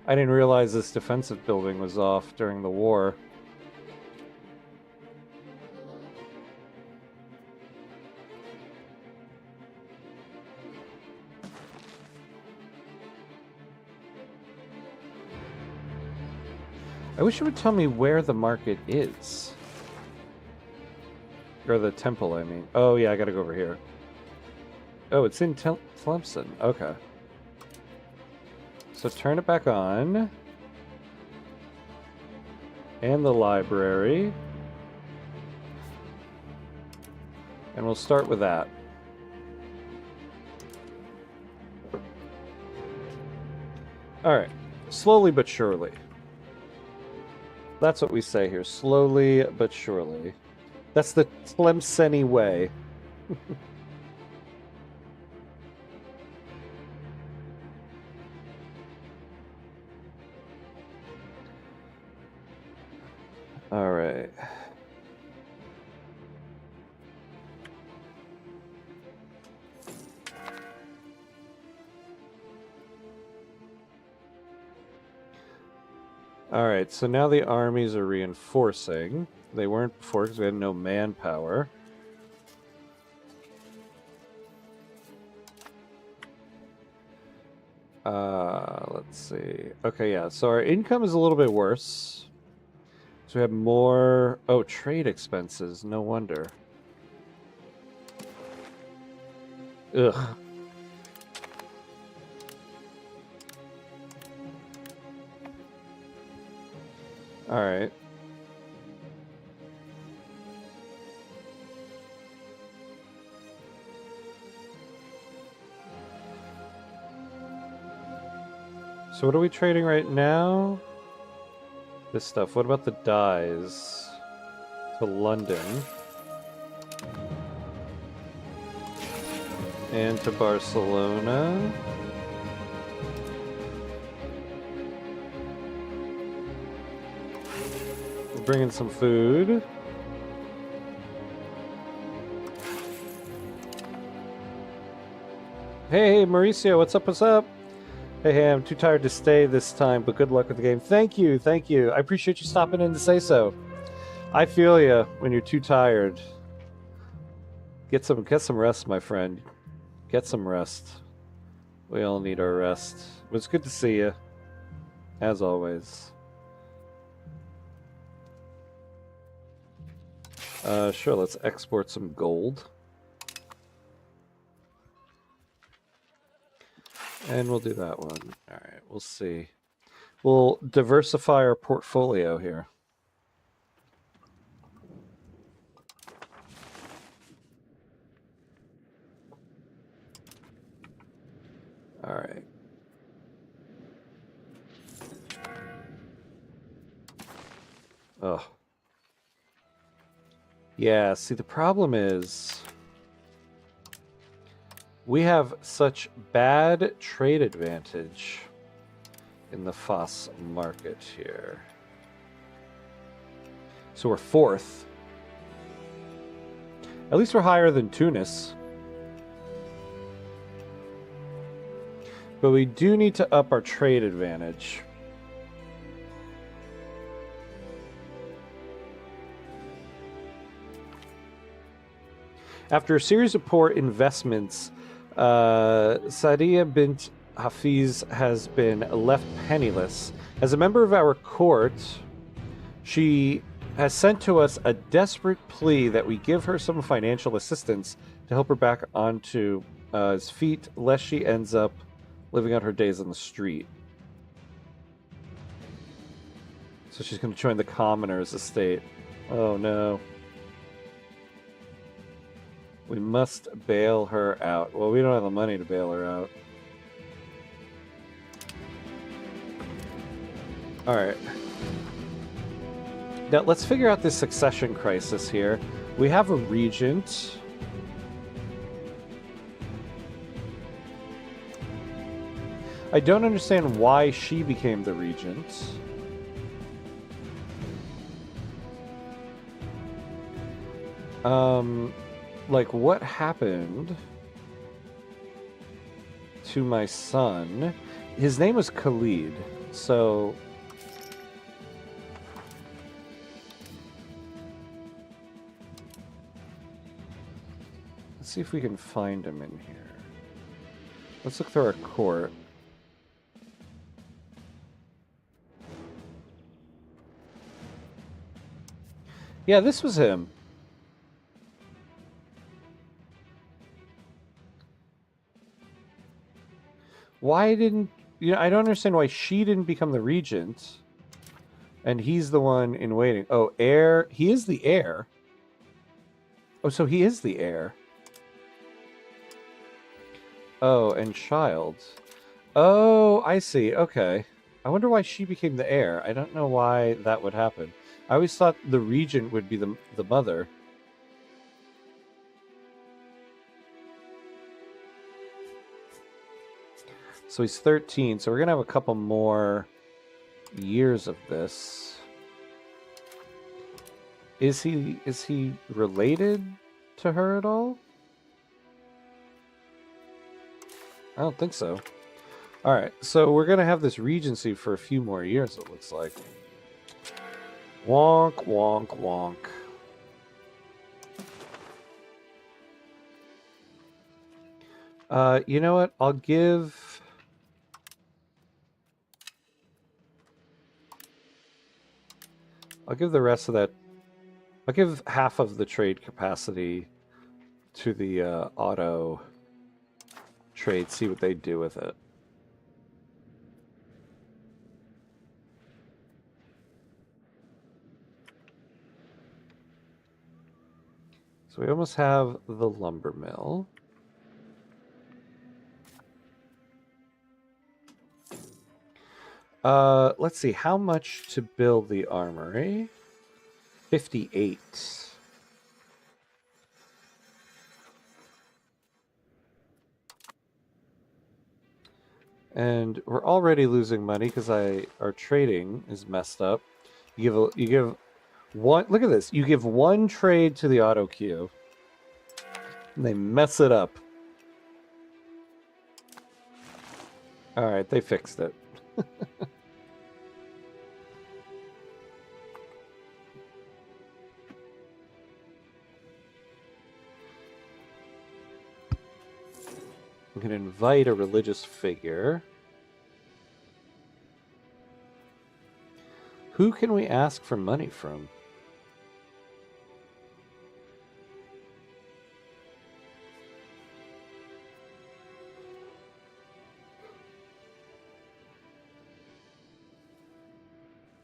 I didn't realize this defensive building was off during the war. I wish it would tell me where the market is. Or the temple, I mean. Oh, yeah, I gotta go over here. Oh, it's in Tlemcen. Okay. So turn it back on. And the library. And we'll start with that. Alright. Slowly but surely. That's what we say here. Slowly but surely. That's the Tlemcen way. All right. All right, so now the armies are reinforcing. They weren't before because we had no manpower. Let's see. Okay, yeah, so our income is a little bit worse. So we have more... Oh, trade expenses. No wonder. Ugh. All right. So what are we trading right now? This stuff. What about the dyes? To London. And to Barcelona. We'll bring in some food. Hey, Mauricio, what's up, what's up? Hey, I'm too tired to stay this time, but good luck with the game. Thank you, thank you. I appreciate you stopping in to say so. I feel you when you're too tired. Get some rest, my friend. Get some rest. We all need our rest. But it's good to see you, as always. Sure, let's export some gold. And we'll do that one. All right, we'll see. We'll diversify our portfolio here. All right. Oh. Yeah, see, the problem is we have such bad trade advantage in the Foss market here. So we're fourth. At least we're higher than Tunis. But we do need to up our trade advantage. After a series of poor investments, Sadia bint Hafiz has been left penniless. As a member of our court, she has sent to us a desperate plea that we give her some financial assistance to help her back onto his feet, lest she ends up living out her days on the street. So she's going to join the commoner's estate. Oh no. We must bail her out. Well, we don't have the money to bail her out. All right. Now, let's figure out this succession crisis here. We have a regent. I don't understand why she became the regent. Like, what happened to my son? His name was Khalid, so... Let's see if we can find him in here. Let's look through our court. Yeah, this was him. Why didn't... You know, I don't understand why she didn't become the regent. And he's the one in waiting. Oh, heir. He is the heir. Oh, so he is the heir. Oh, and child. Oh, I see. Okay. I wonder why she became the heir. I don't know why that would happen. I always thought the regent would be the mother. So he's 13, so we're going to have a couple more years of this. Is he related to her at all? I don't think so. All right, so we're going to have this regency for a few more years, it looks like. Wonk, wonk, wonk. You know what? I'll give the rest of that. I'll give half of the trade capacity to the auto trade, see what they do with it. So we almost have the lumber mill. Let's see, how much to build the armory? 58. And we're already losing money because our trading is messed up. You give one. Look at this. You give one trade to the auto queue, and they mess it up. All right, they fixed it. We can invite a religious figure. Who can we ask for money from?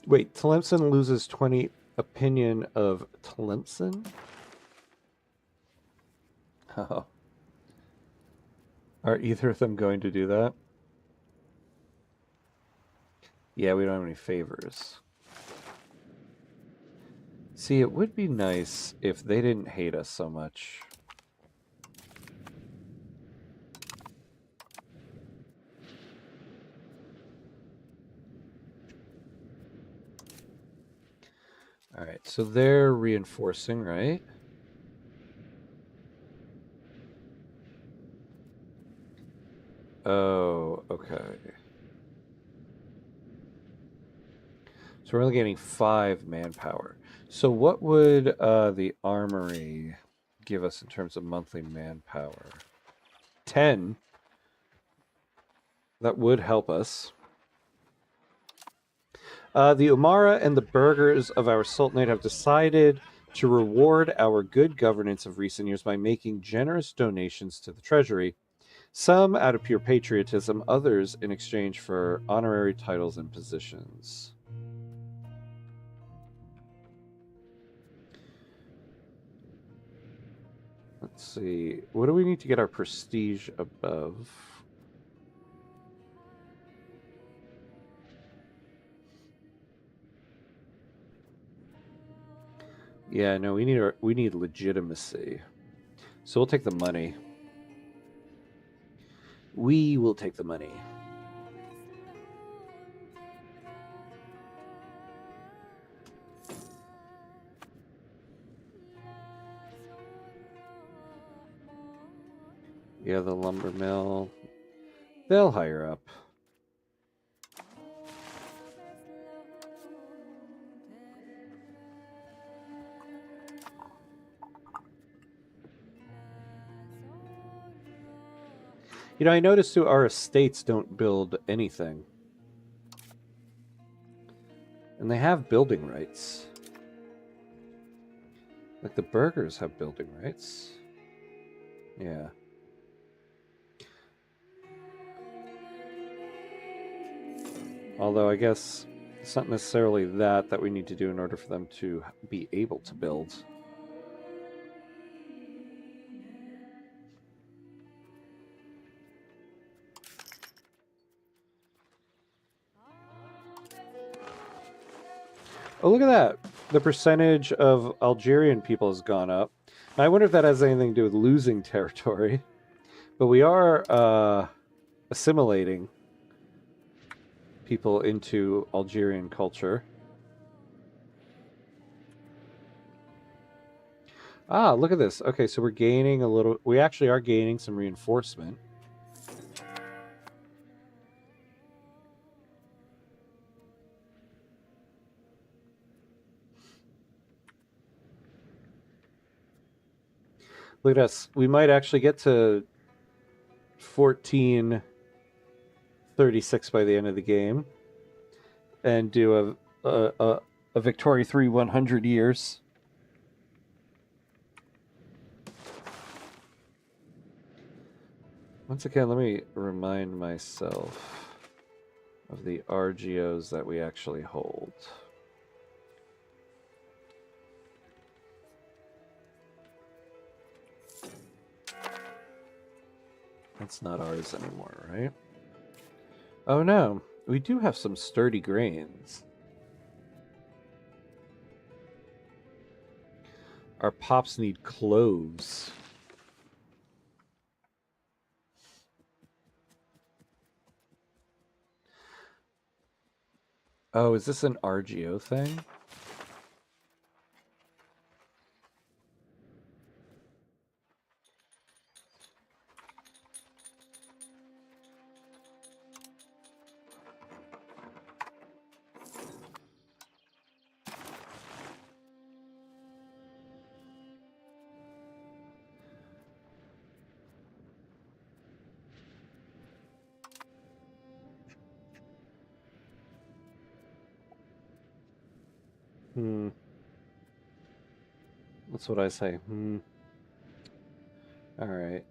Wait, Tlemcen loses 20 opinion of Tlemcen? Oh. Are either of them going to do that? Yeah, we don't have any favors. See, it would be nice if they didn't hate us so much. All right, so they're reinforcing, right? Oh, okay. So we're only getting 5 manpower. So what would the armory give us in terms of monthly manpower? 10. That would help us. The Umara and the burghers of our Sultanate have decided to reward our good governance of recent years by making generous donations to the treasury, some out of pure patriotism, others in exchange for honorary titles and positions. Let's see. What do we need to get our prestige above? Yeah, no, we need legitimacy. So we'll take the money. We will take the money. Yeah, the lumber mill. They'll hire up. You know, I noticed too, our estates don't build anything. And they have building rights. Like the burghers have building rights. Yeah. Although I guess it's not necessarily that we need to do in order for them to be able to build. Oh, look at that. The percentage of Algerian people has gone up. I wonder if that has anything to do with losing territory. But we are assimilating people into Algerian culture. Ah, look at this. Okay, so we're gaining a little... We actually are gaining some reinforcement. Look at us. We might actually get to 1436 by the end of the game. And do a Victory 3 100 years. Once again, let me remind myself of the RGOs that we actually hold. That's not ours anymore, right? Oh no, we do have some sturdy grains. Our pops need cloves. Oh, is this an RGO thing? That's what I say. All right.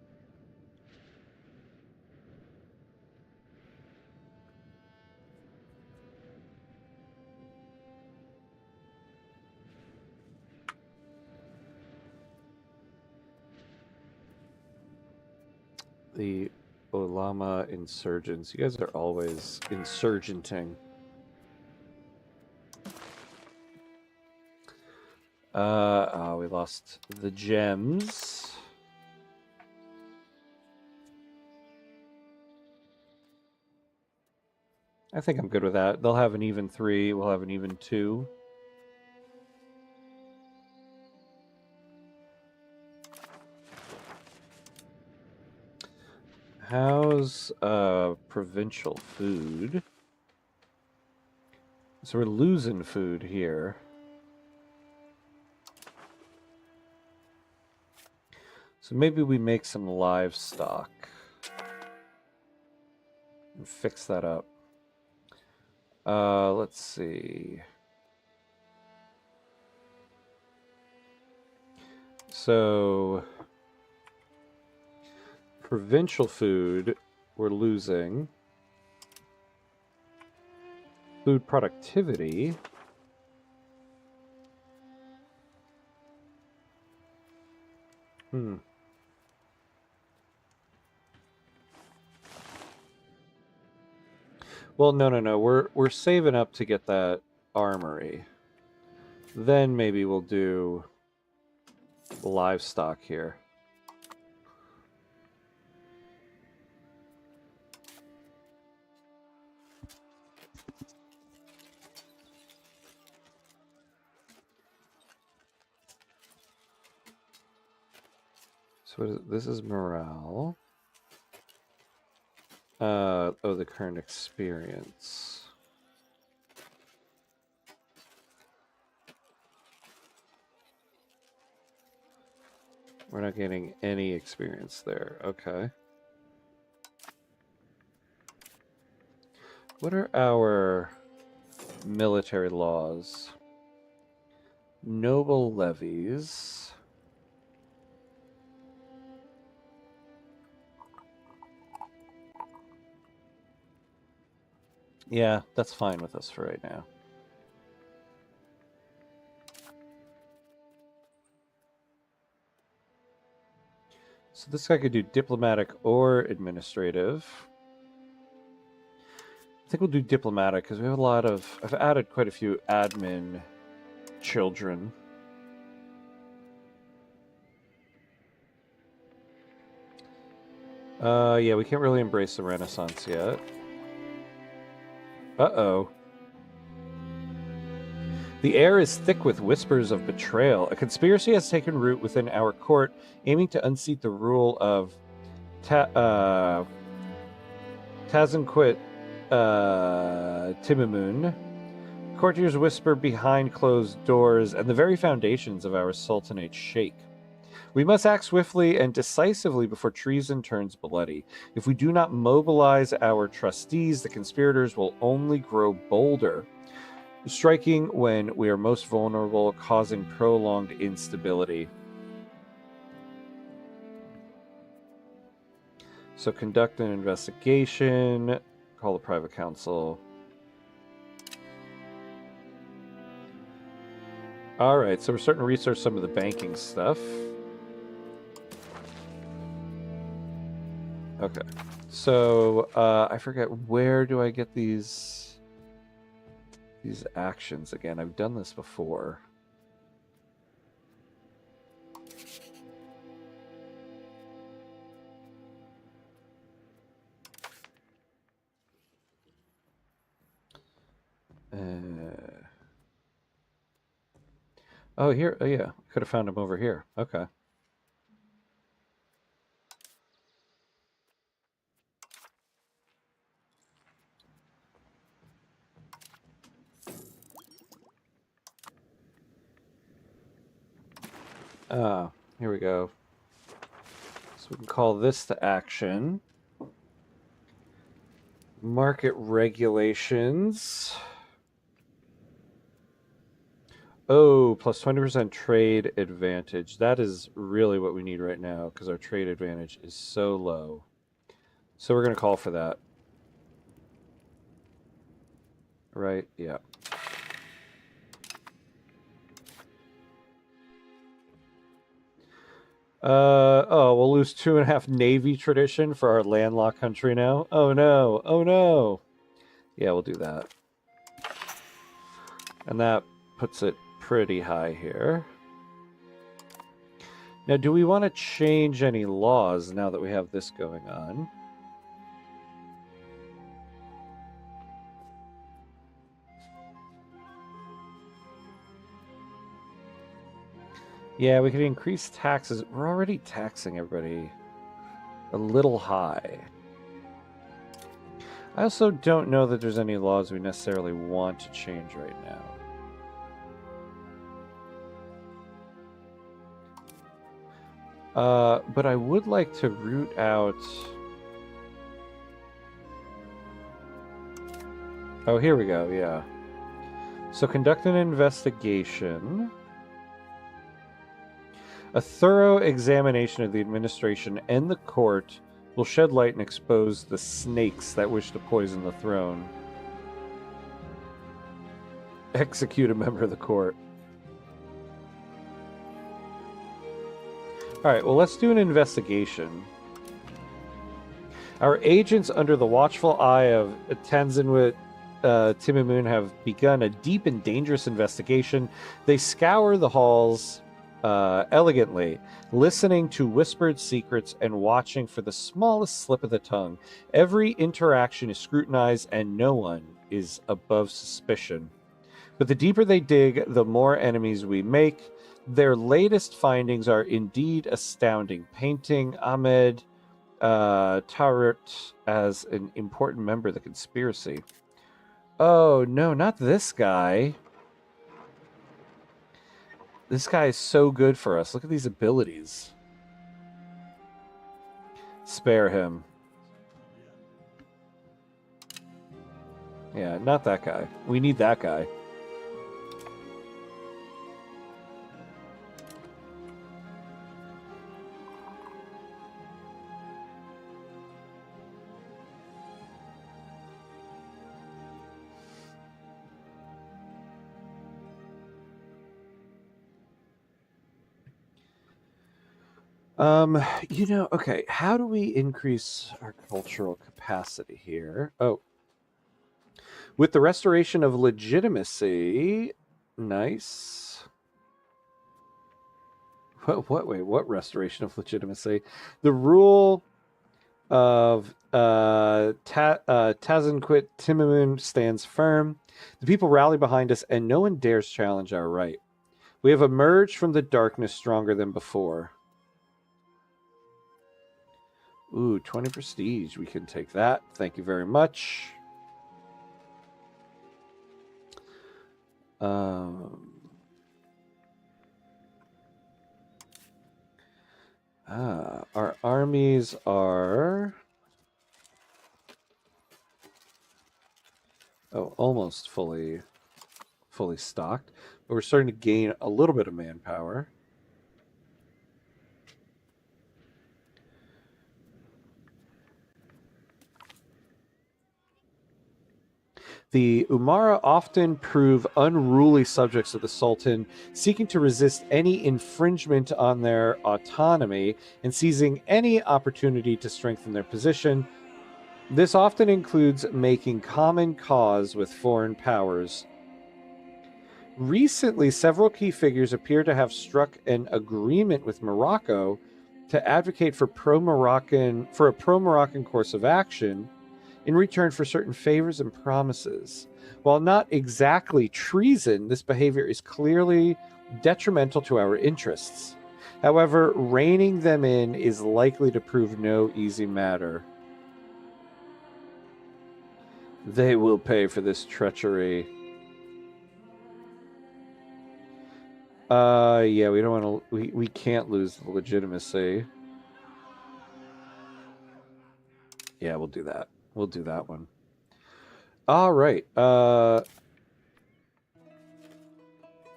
The Olama insurgents. You guys are always insurgenting. Oh, we lost the gems. I think I'm good with that. They'll have an even 3. We'll have an even 2. How's provincial food? So we're losing food here. So maybe we make some livestock and fix that up. Let's see. So provincial food, we're losing. Food productivity. Well, no. We're saving up to get that armory. Then maybe we'll do livestock here. So what is, this is morale. Oh, the current experience. We're not getting any experience there. Okay. What are our military laws? Noble levies. Yeah, that's fine with us for right now. So this guy could do diplomatic or administrative. I think we'll do diplomatic because we have a lot of... I've added quite a few admin children. Yeah, we can't really embrace the Renaissance yet. Uh-oh. The air is thick with whispers of betrayal. A conspiracy has taken root within our court, aiming to unseat the rule of Tazanquit Timamun. Courtiers whisper behind closed doors, and the very foundations of our sultanate shake. We must act swiftly and decisively before treason turns bloody. If we do not mobilize our trustees, the conspirators will only grow bolder, striking when we are most vulnerable, causing prolonged instability. So conduct an investigation, call the private council. All right, so we're starting to research some of the banking stuff. Okay, so I forget, where do I get these actions again? I've done this before. Oh, here. Oh, yeah. Could have found him over here. Okay. Here we go. So we can call this to action. Market regulations. Oh, plus 20% trade advantage. That is really what we need right now because our trade advantage is so low. So we're going to call for that. Right? Yeah. Oh, we'll lose 2.5 Navy tradition for our landlocked country now. Oh no, oh no. Yeah, we'll do that. And that puts it pretty high here. Now, do we want to change any laws now that we have this going on? Yeah, we could increase taxes. We're already taxing everybody a little high. I also don't know that there's any laws we necessarily want to change right now. But I would like to root out... Oh, here we go, yeah. So conduct an investigation. A thorough examination of the administration and the court will shed light and expose the snakes that wish to poison the throne. Execute a member of the court. Alright, well, let's do an investigation. Our agents under the watchful eye of Tlemcen Timimun have begun a deep and dangerous investigation. They scour the halls elegantly, listening to whispered secrets and watching for the smallest slip of the tongue. Every interaction is scrutinized and no one is above suspicion. But the deeper they dig, the more enemies we make. Their latest findings are indeed astounding, painting Ahmed Tarut as an important member of the conspiracy. Oh, no, not this guy. This guy is so good for us. Look at these abilities. Spare him. Yeah, not that guy. We need that guy. You know, okay, how do we increase our cultural capacity here? Oh. With the restoration of legitimacy. Nice. Wait, what restoration of legitimacy? The rule of Tazanquit Timimun stands firm. The people rally behind us, and no one dares challenge our right. We have emerged from the darkness stronger than before. Ooh, 20 prestige. We can take that. Thank you very much. Our armies are... Oh, almost fully stocked. But we're starting to gain a little bit of manpower. The Umara often prove unruly subjects of the Sultan, seeking to resist any infringement on their autonomy and seizing any opportunity to strengthen their position. This often includes making common cause with foreign powers. Recently, several key figures appear to have struck an agreement with Morocco to advocate for a pro-Moroccan course of action in return for certain favors and promises. While not exactly treason, this behavior is clearly detrimental to our interests. However, reining them in is likely to prove no easy matter. They will pay for this treachery. Yeah, we don't want to... We can't lose the legitimacy. Yeah, we'll do that. We'll do that one. All right. Oh,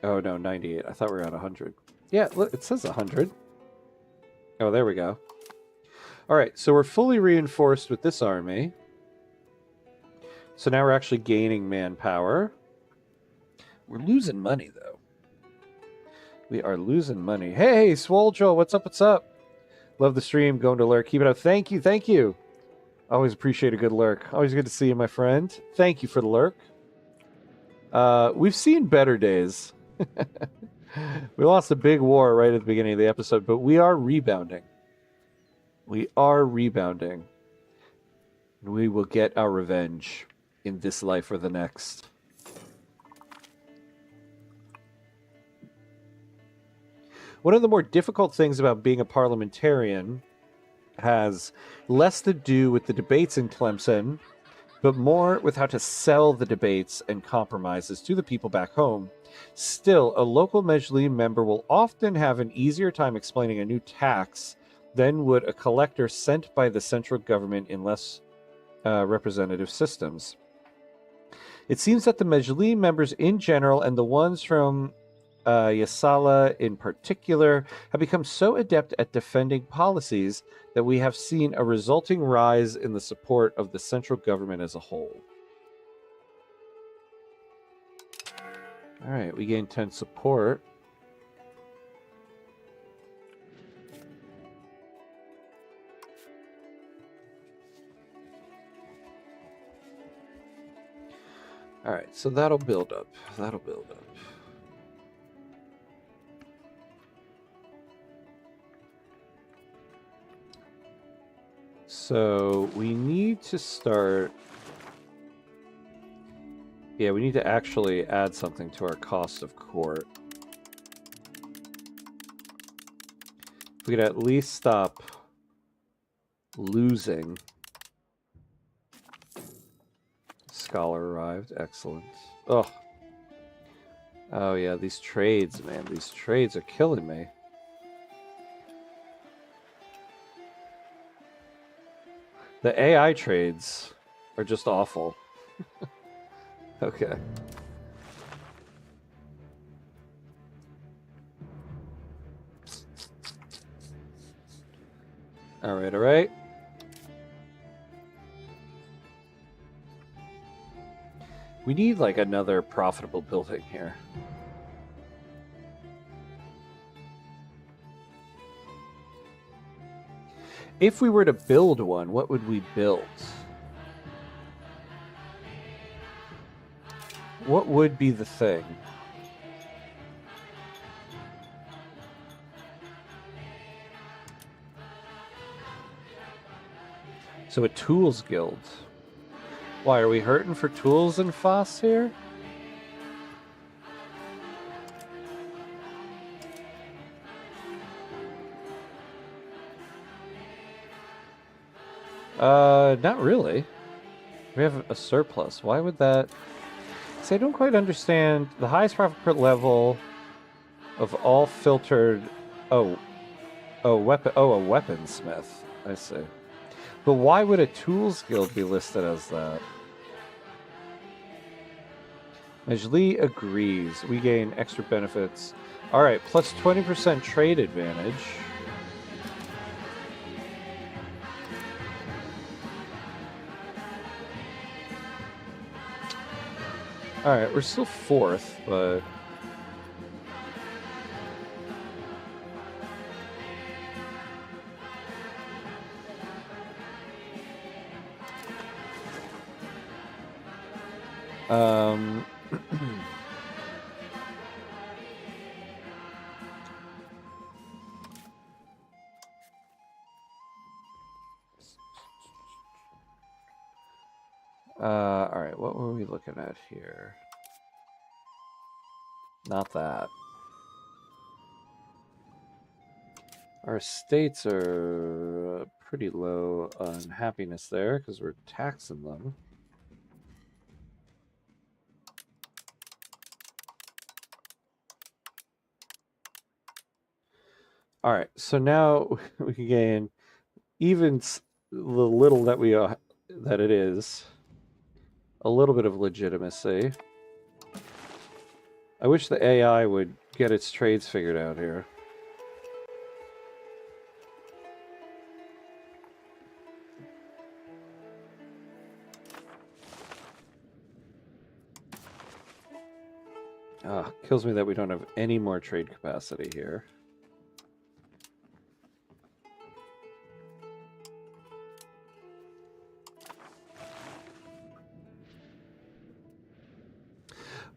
no, 98. I thought we were at 100. Yeah, look, it says 100. Oh, there we go. All right, so we're fully reinforced with this army. So now we're actually gaining manpower. We're losing money, though. We are losing money. Hey, Swole Joe, what's up, what's up? Love the stream. Going to lurk. Keep it up. Thank you. Thank you. Always appreciate a good lurk. Always good to see you, my friend. Thank you for the lurk. We've seen better days. We lost a big war right at the beginning of the episode, but we are rebounding. We are rebounding. And we will get our revenge in this life or the next. One of the more difficult things about being a parliamentarian has less to do with the debates in Tlemcen, but more with how to sell the debates and compromises to the people back home. Still, a local Mejlis member will often have an easier time explaining a new tax than would a collector sent by the central government in less representative systems. It seems that the Mejlis members in general and the ones from Yasala in particular have become so adept at defending policies that we have seen a resulting rise in the support of the central government as a whole. All right, we gained 10 support. All right, so that'll build up. That'll build up. So we need to start... Yeah, we need to actually add something to our cost of court. If we could at least stop losing. Scholar arrived. Excellent. Oh. Oh yeah, these trades, man. These trades are killing me. The AI trades are just awful. Okay. All right, all right. We need like another profitable building here. If we were to build one, what would we build? What would be the thing? So a tools guild. Why, are we hurting for tools and Foss here? Not really. We have a surplus. Why would that... See, I don't quite understand. The highest profit per level of all filtered... Oh, a weaponsmith. I see. But why would a tools guild be listed as that? Mejlis agrees. We gain extra benefits. Alright, plus 20% trade advantage. Alright, we're still fourth, but... Alright, what were we looking at here? Not that. Our estates are pretty low on happiness there because we're taxing them. All right, so now we can gain even the little that we that it is a little bit of legitimacy. I wish the AI would get its trades figured out here. Kills me that we don't have any more trade capacity here.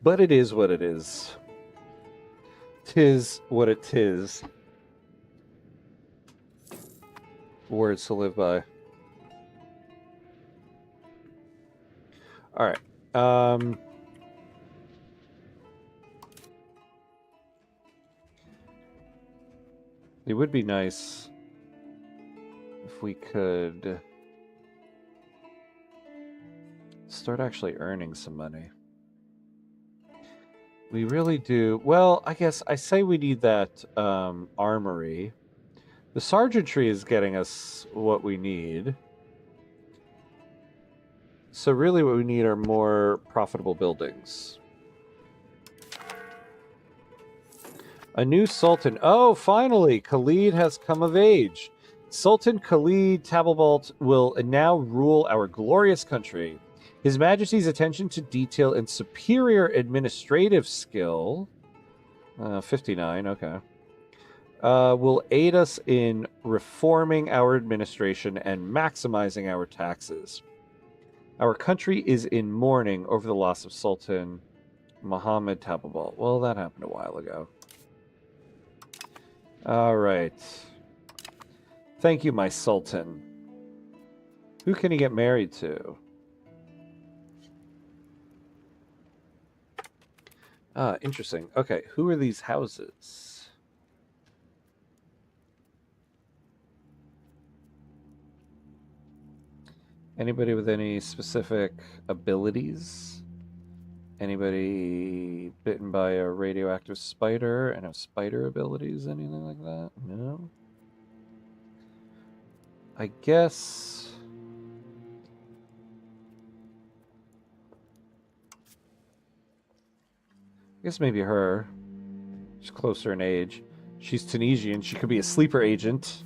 But it is what it is. 'Tis what it is. Words to live by. All right. It would be nice if we could start actually earning some money. We really do. Well, I guess I say we need that armory. The sergeantry is getting us what we need. So really what we need are more profitable buildings. A new sultan. Oh, finally! Khalid has come of age. Sultan Khalid Tabalbalt will now rule our glorious country. His Majesty's attention to detail and superior administrative skill, 59, okay, will aid us in reforming our administration and maximizing our taxes. Our country is in mourning over the loss of Sultan Muhammad Tabalbalt. Well, that happened a while ago. All right. Thank you, my Sultan. Who can he get married to? Interesting. Okay, who are these houses? Anybody with any specific abilities? Anybody bitten by a radioactive spider and have spider abilities? Anything like that? No? I guess... maybe her. She's closer in age. She's Tunisian. She could be a sleeper agent.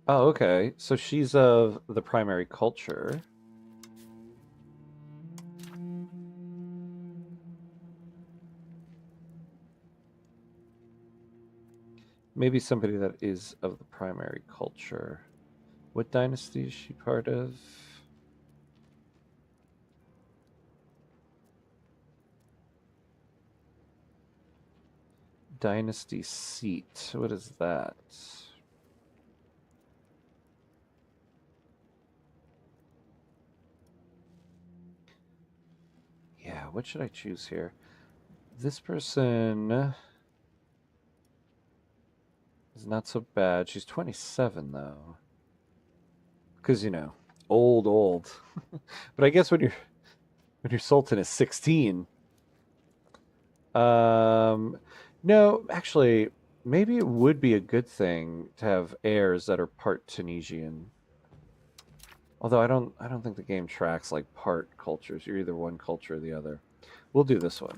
Oh, okay. So she's of the primary culture. Maybe somebody that is of the primary culture. What dynasty is she part of? Dynasty seat. What is that? Yeah, what should I choose here? This person is not so bad. She's 27 though. Because, you know, old. But I guess when your sultan is 16. No, actually, maybe it would be a good thing to have heirs that are part Tunisian. Although I don't think the game tracks like part cultures. You're either one culture or the other. We'll do this one.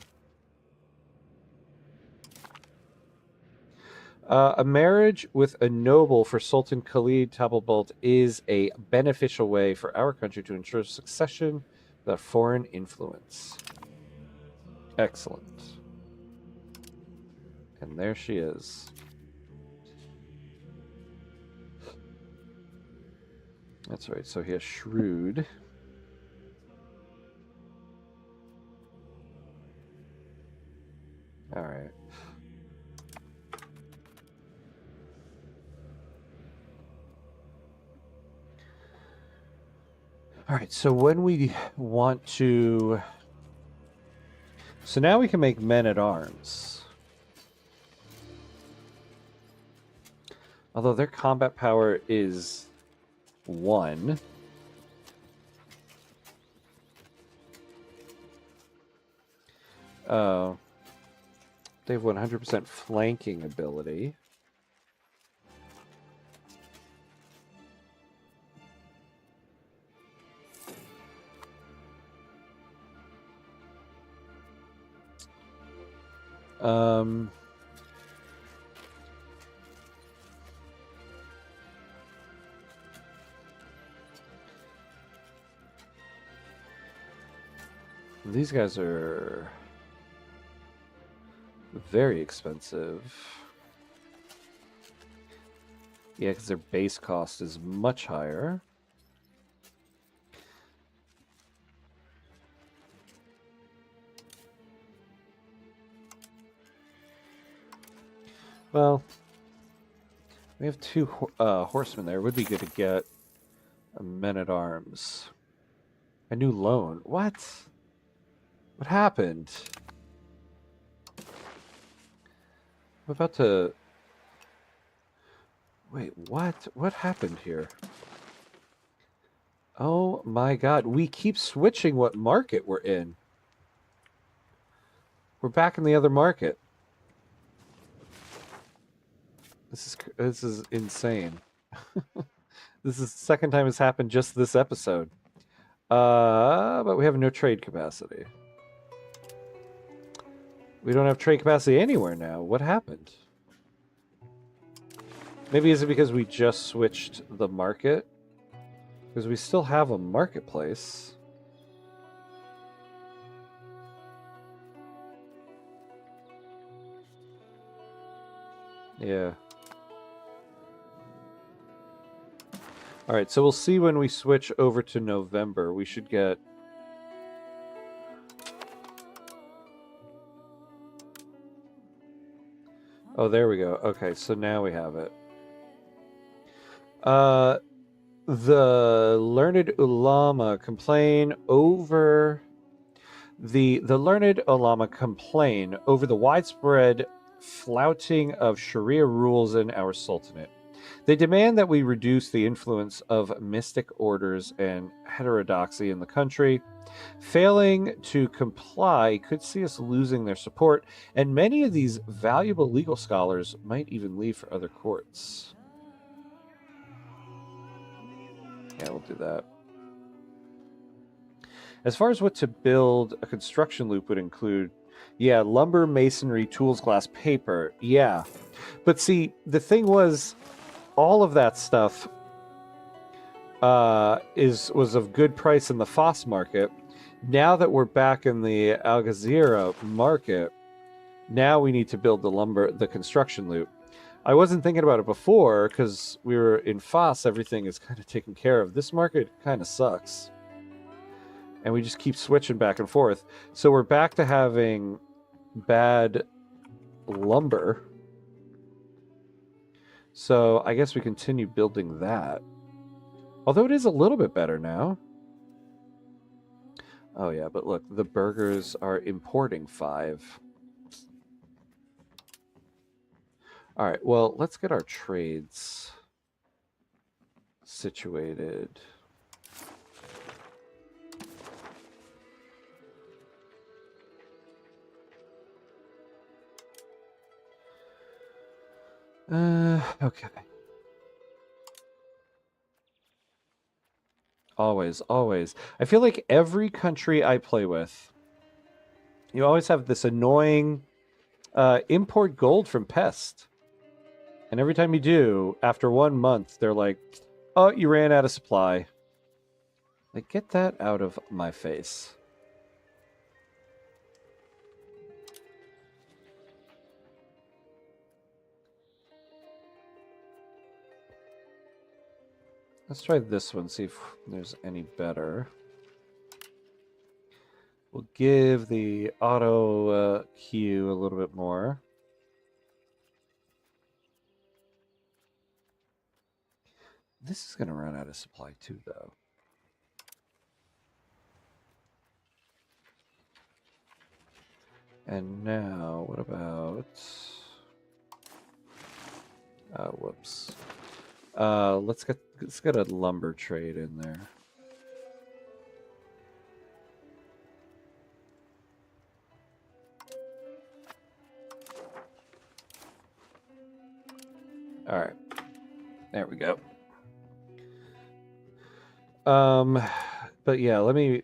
A marriage with a noble for Sultan Khalid Tabalbalt is a beneficial way for our country to ensure succession without foreign influence. Excellent. And there she is. That's right, so he has shrewd. All right. All right, so when we want to... So now we can make men-at-arms. Although their combat power is 1. They have 100% flanking ability. These guys are very expensive. Yeah, because their base cost is much higher. Well, we have two horsemen there. It would be good to get a men-at-arms. A new loan. What? What happened? I'm about to... Wait, what? What happened here? Oh my god, we keep switching what market we're in. We're back in the other market. This is insane. This is the second time it's happened just this episode. But we have no trade capacity. We don't have trade capacity anywhere now. What happened? Maybe is it because we just switched the market? Because we still have a marketplace. Yeah. Alright, so we'll see when we switch over to November. We should get... Oh, there we go. Okay, so now we have it. The learned ulama complain over... The learned ulama complain over the widespread flouting of Sharia rules in our sultanate. They demand that we reduce the influence of mystic orders and heterodoxy in the country. Failing to comply could see us losing their support, and many of these valuable legal scholars might even leave for other courts. Yeah, we'll do that. As far as what to build, a construction loop would include, yeah, lumber, masonry, tools, glass, paper. Yeah. But see, the thing was, all of that stuff was of good price in the Foss market. Now that we're back in the Algeria market, now we need to build the construction loop. I wasn't thinking about it before because we were in Foss, everything is kind of taken care of. This market kind of sucks. And we just keep switching back and forth. So we're back to having bad lumber. So I guess we continue building that. Although it is a little bit better now. Oh yeah, but look, the burgers are importing 5. Alright, well, let's get our trades situated. Okay. Always, always. I feel like every country I play with, you always have this annoying import gold from Pest. And every time you do, after 1 month, they're like, oh, you ran out of supply. Like, get that out of my face. Let's try this one, see if there's any better. We'll give the auto queue a little bit more. This is going to run out of supply too, though. And now, what about... whoops. Let's get a lumber trade in there. All right, there we go. But yeah, let me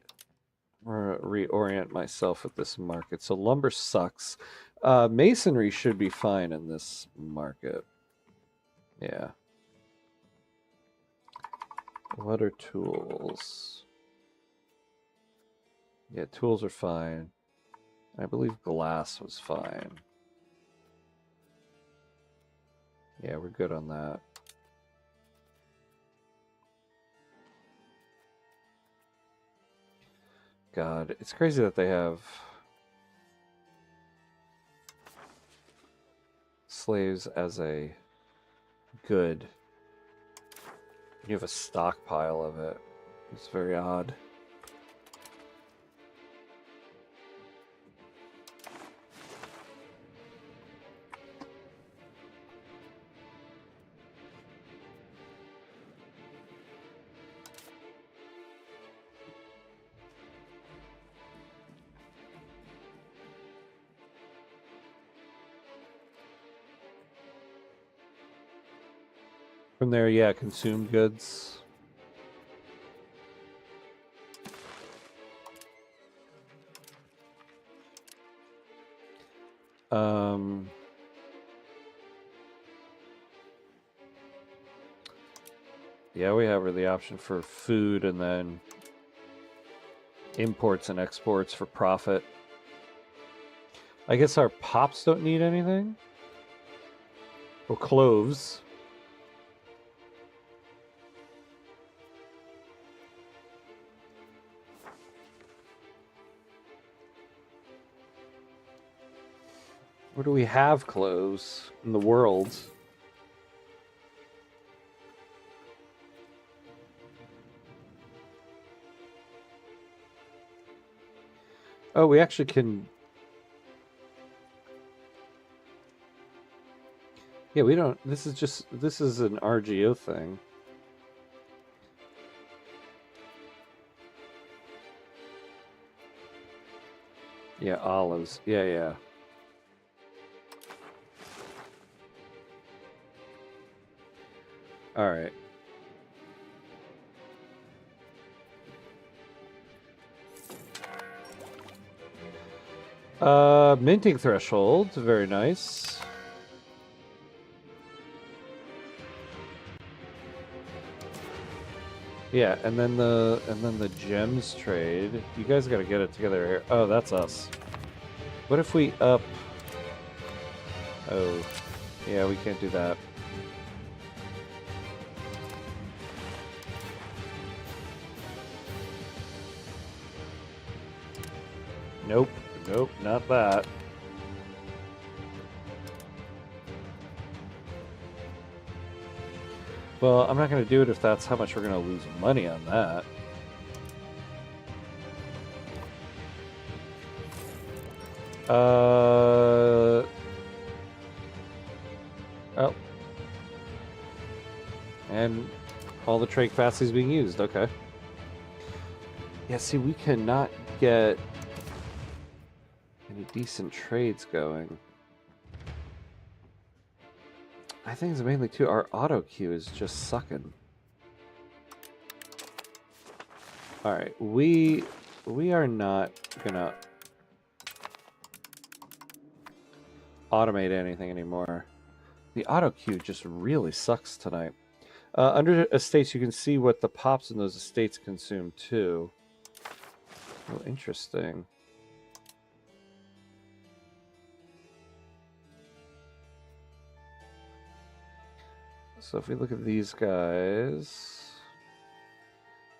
reorient myself with this market. So lumber sucks. Masonry should be fine in this market. Yeah. What are tools? Yeah, tools are fine. I believe glass was fine. Yeah, we're good on that. God, it's crazy that they have slaves as a good. You have a stockpile of it. It's very odd. From there, yeah, consumed goods. Yeah, we have the option for food and then imports and exports for profit. I guess our pops don't need anything. Or cloves. Where do we have cloves in the world? Oh, we actually can... Yeah, we don't... This is an RGO thing. Yeah, olives. Yeah, yeah. All right. Minting threshold, very nice. Yeah, and then the gems trade. You guys got to get it together here. Oh, that's us. What if we up? Oh, yeah, we can't do that. Nope, nope, not that. Well, I'm not going to do it if that's how much we're going to lose money on that. Oh. And all the trade capacity is being used, okay. Yeah, see, we cannot get any decent trades going. I think it's mainly too, our auto queue is just sucking. Alright, we are not gonna automate anything anymore. The auto queue just really sucks tonight. Under estates, you can see what the pops in those estates consume too. Oh, interesting. So if we look at these guys,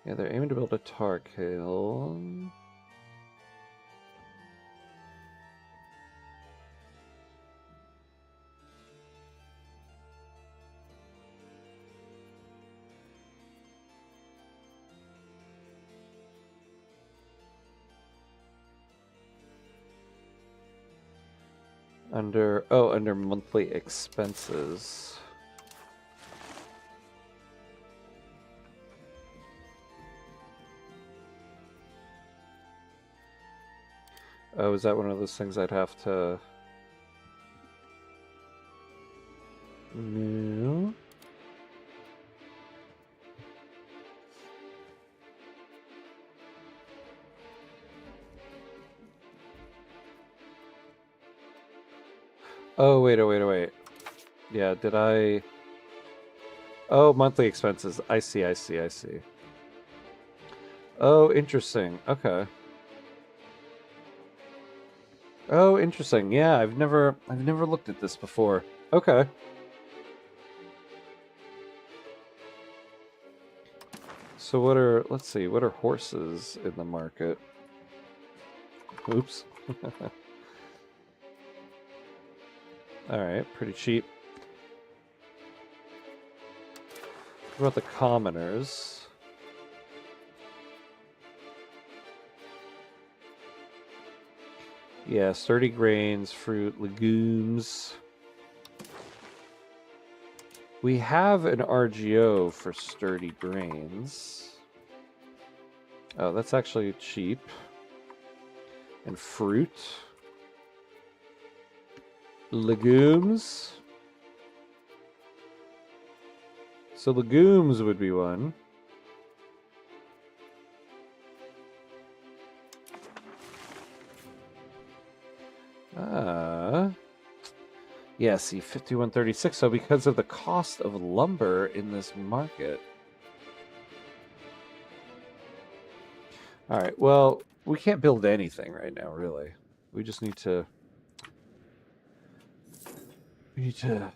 yeah, they're aiming to build a tar kiln. Under monthly expenses. Oh, is that one of those things I'd have to... No. Oh, wait. Yeah, did I... Oh, monthly expenses. I see. Oh, interesting. Okay. Oh, interesting. Yeah, I've never looked at this before. Okay. So let's see, what are horses in the market? Oops. All right, pretty cheap. What about the commoners? Yeah, sturdy grains, fruit, legumes. We have an RGO for sturdy grains. Oh, that's actually cheap. And fruit. Legumes. So legumes would be one. Yeah, see, 5136. So because of the cost of lumber in this market. All right, well, we can't build anything right now, really. We just need to... We need to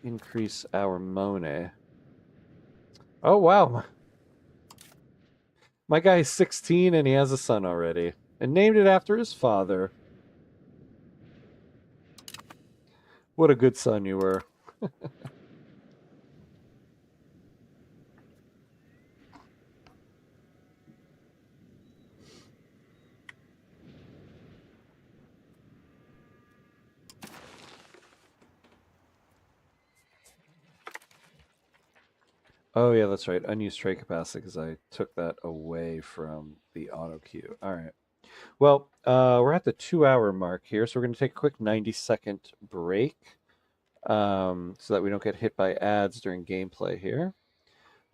increase our money. Oh, wow. My guy's 16 and he has a son already. And named it after his father. What a good son you were. Oh, yeah, that's right. Unused trade capacity because I took that away from the auto queue. All right. Well, we're at the 2-hour mark here, so we're going to take a quick 90-second break so that we don't get hit by ads during gameplay here.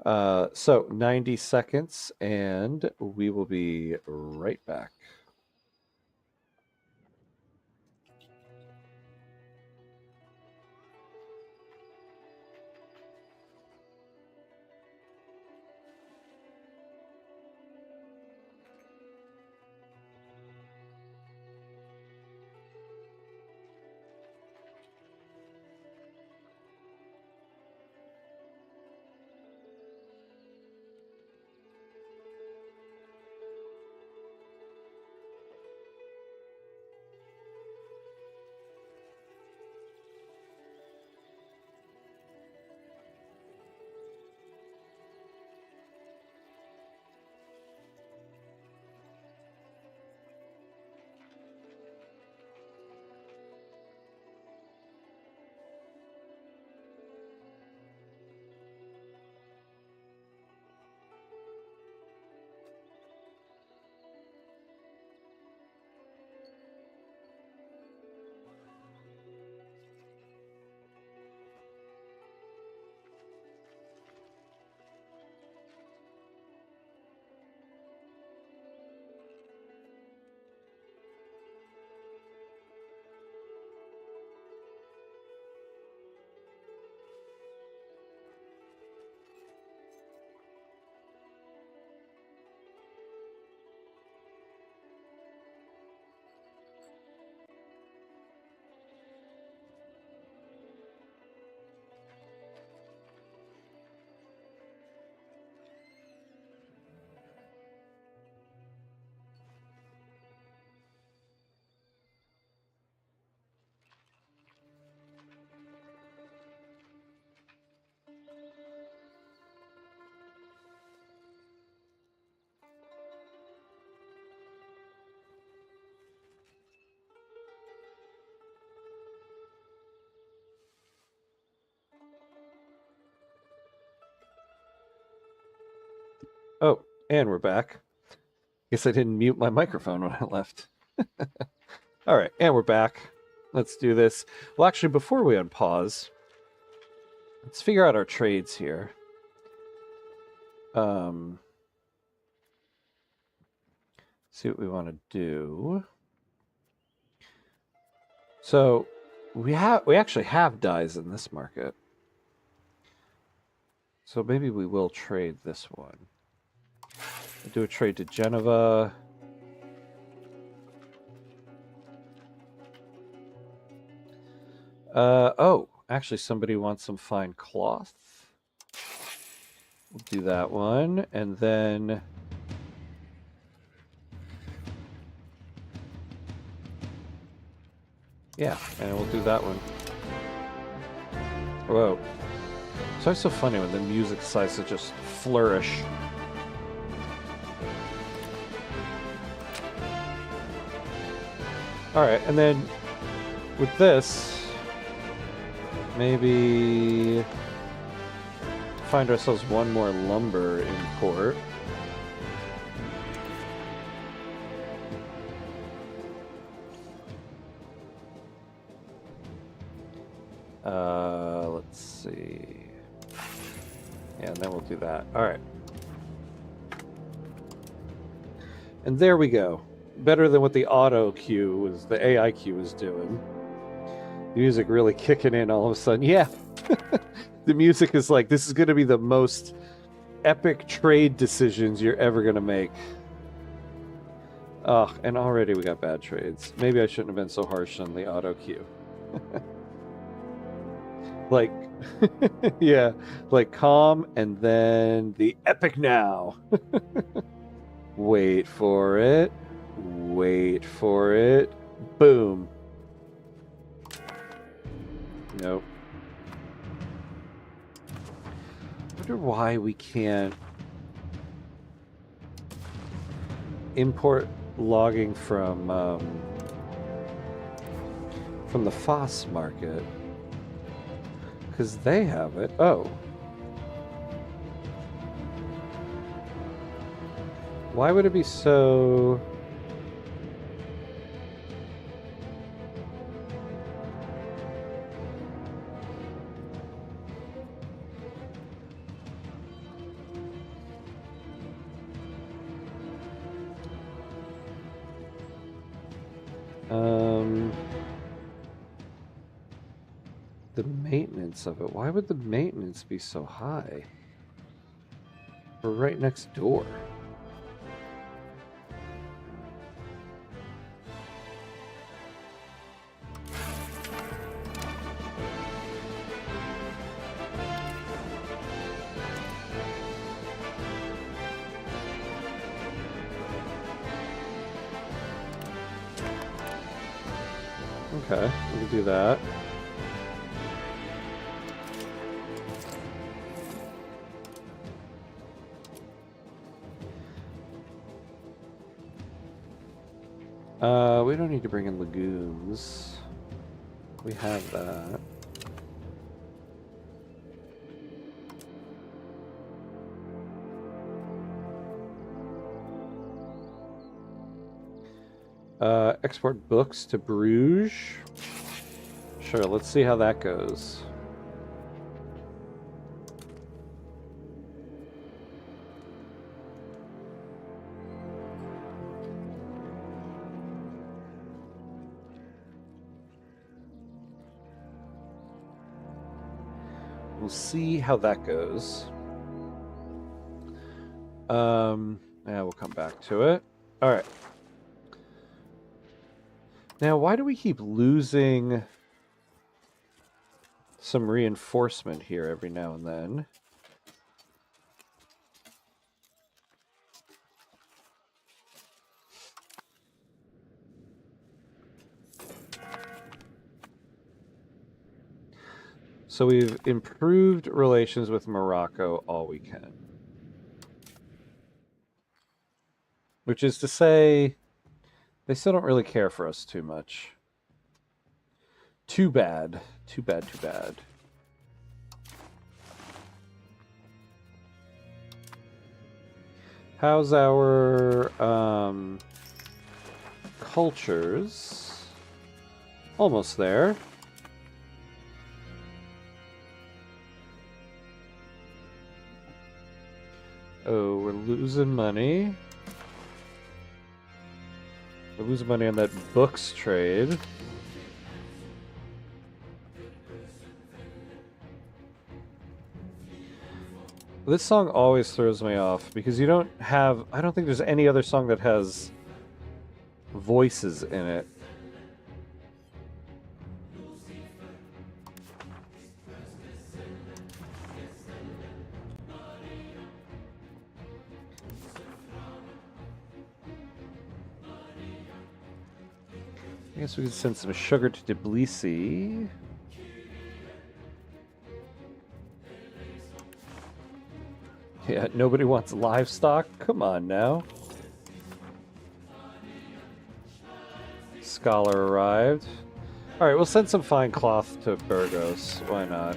So 90 seconds, and we will be right back. Oh, and we're back. Guess I didn't mute my microphone when I left. All right, and we're back. Let's do this. Well, actually, before we unpause, let's figure out our trades here. See what we want to do. So we actually have dyes in this market. So maybe we will trade this one. We'll do a trade to Geneva. Oh, actually somebody wants some fine cloth. We'll do that one. And then Yeah, and we'll do that one. Whoa. It's always so funny when the music decides to just flourish. Alright, and then with this, maybe find ourselves one more lumber in port. Let's see. Yeah, and then we'll do that. Alright. And there we go. Better than what the auto cue was, the AI cue was doing. The music really kicking in all of a sudden. Yeah. The music is like, this is going to be the most epic trade decisions you're ever going to make. Oh, and already we got bad trades. Maybe I shouldn't have been so harsh on the auto cue. Like, yeah, like calm and then the epic now. Wait for it. Wait for it. Boom. Nope. I wonder why we can't import logging from the Foss market. Because they have it. Oh. Why would it be so... The maintenance of it. Why would the maintenance be so high? We're right next door. Okay, we can do that. We don't need to bring in legumes. We have that. Export books to Bruges. Sure, let's see how that goes. We'll see how that goes. Yeah, we'll come back to it. All right. Now, why do we keep losing some reinforcement here every now and then? So we've improved relations with Morocco all we can. Which is to say, they still don't really care for us too much. Too bad. Too bad, too bad. How's our cultures? Almost there. Oh, we're losing money. We're losing money on that books trade. This song always throws me off because you don't have... I don't think there's any other song that has voices in it. I guess we can send some sugar to Tbilisi. Yeah, nobody wants livestock? Come on now. Scholar arrived. Alright, we'll send some fine cloth to Burgos. Why not?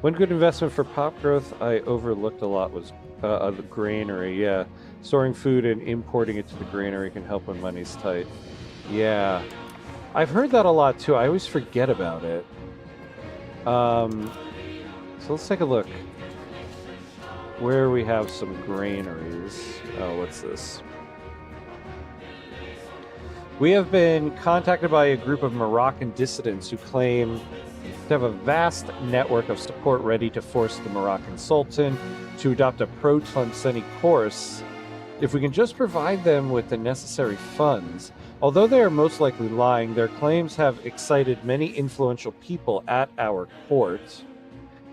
One good investment for pop growth I overlooked a lot was the granary, yeah. Storing food and importing it to the granary can help when money's tight. Yeah. I've heard that a lot too. I always forget about it. So let's take a look. Where we have some granaries. Oh, what's this? We have been contacted by a group of Moroccan dissidents who claim to have a vast network of support ready to force the Moroccan Sultan to adopt a pro-Tlemceni course if we can just provide them with the necessary funds. Although they are most likely lying, their claims have excited many influential people at our court.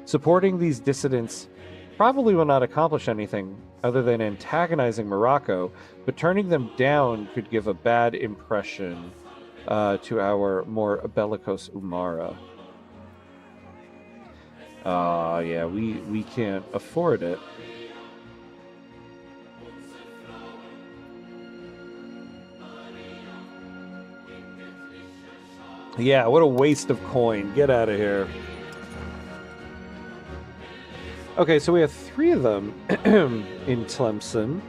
Supporting these dissidents probably will not accomplish anything other than antagonizing Morocco, but turning them down could give a bad impression to our more bellicose Umara. Yeah, we can't afford it. Yeah, what a waste of coin. Get out of here. Okay, so we have 3 of them in Tlemcen.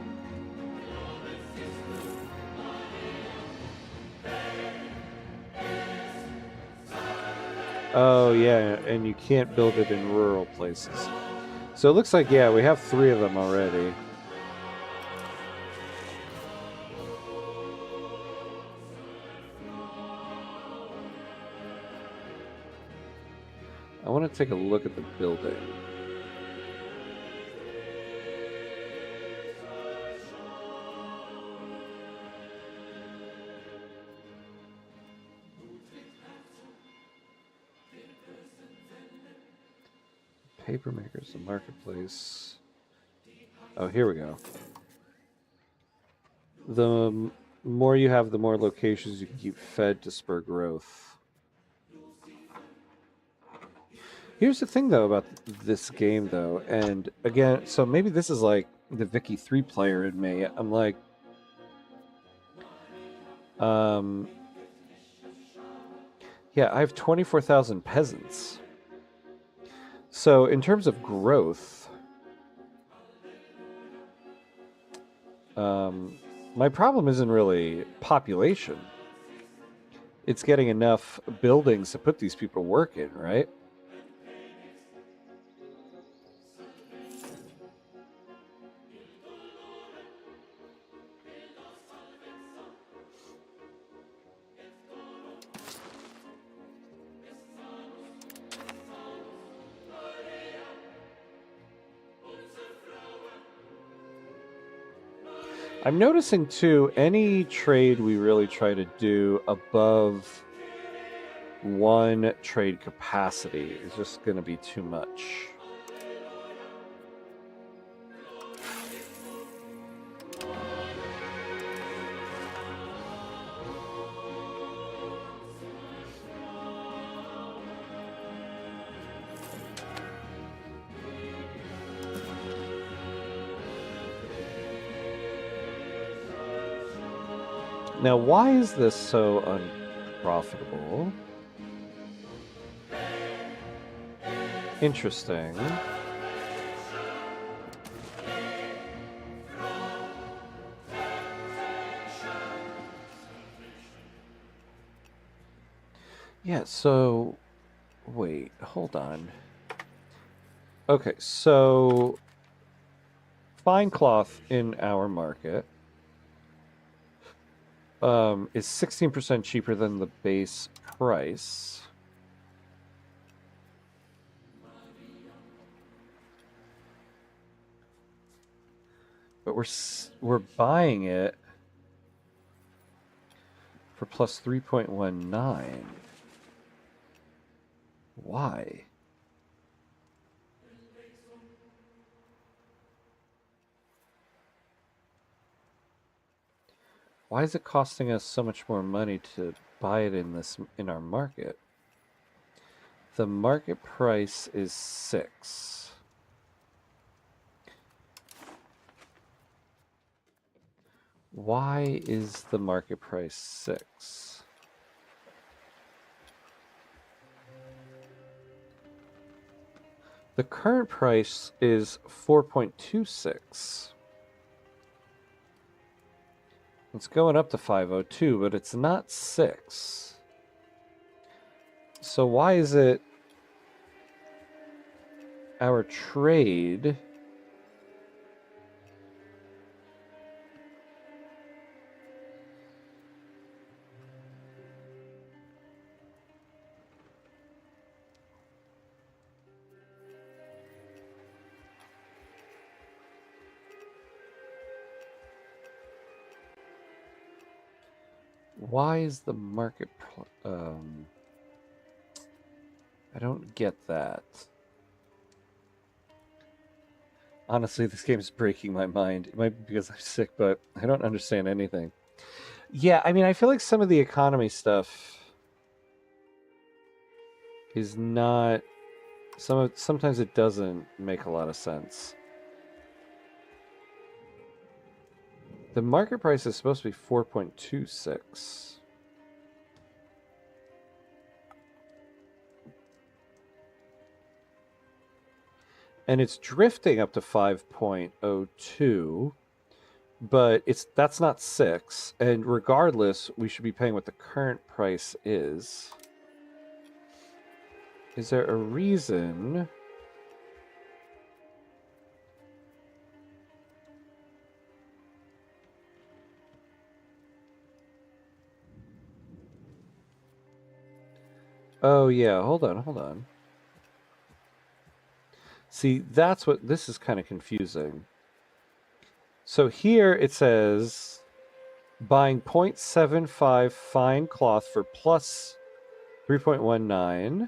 Oh, yeah, and you can't build it in rural places. So it looks like, yeah, we have 3 of them already. I want to take a look at the building. Paper makers, the marketplace. Oh, here we go. The more you have, the more locations you can keep fed to spur growth. Here's the thing, though, about this game, though, and again, so maybe this is like the Vicky 3 player in me. I'm like, yeah, I have 24,000 peasants. So in terms of growth, my problem isn't really population. It's getting enough buildings to put these people to work in, right? I'm noticing, too, any trade we really try to do above 1 trade capacity is just going to be too much. Now, why is this so unprofitable? Interesting. Yeah, so... Wait, hold on. Okay, so... Fine cloth in our market is 16% cheaper than the base price. But we're buying it for plus 3.19. Why? Why is it costing us so much more money to buy it in our market? The market price is 6. Why is the market price 6? The current price is 4.26. It's going up to 502, but it's not 6. So why is it our trade? Why is the market... I don't get that. Honestly, this game is breaking my mind. It might be because I'm sick, but I don't understand anything. Yeah, I mean, I feel like some of the economy stuff is not... Sometimes it doesn't make a lot of sense. The market price is supposed to be 4.26. And it's drifting up to 5.02, but that's not 6. And regardless, we should be paying what the current price is. Is there a reason? Oh yeah, hold on. See, this is kind of confusing. So here it says buying 0.75 fine cloth for plus 3.19.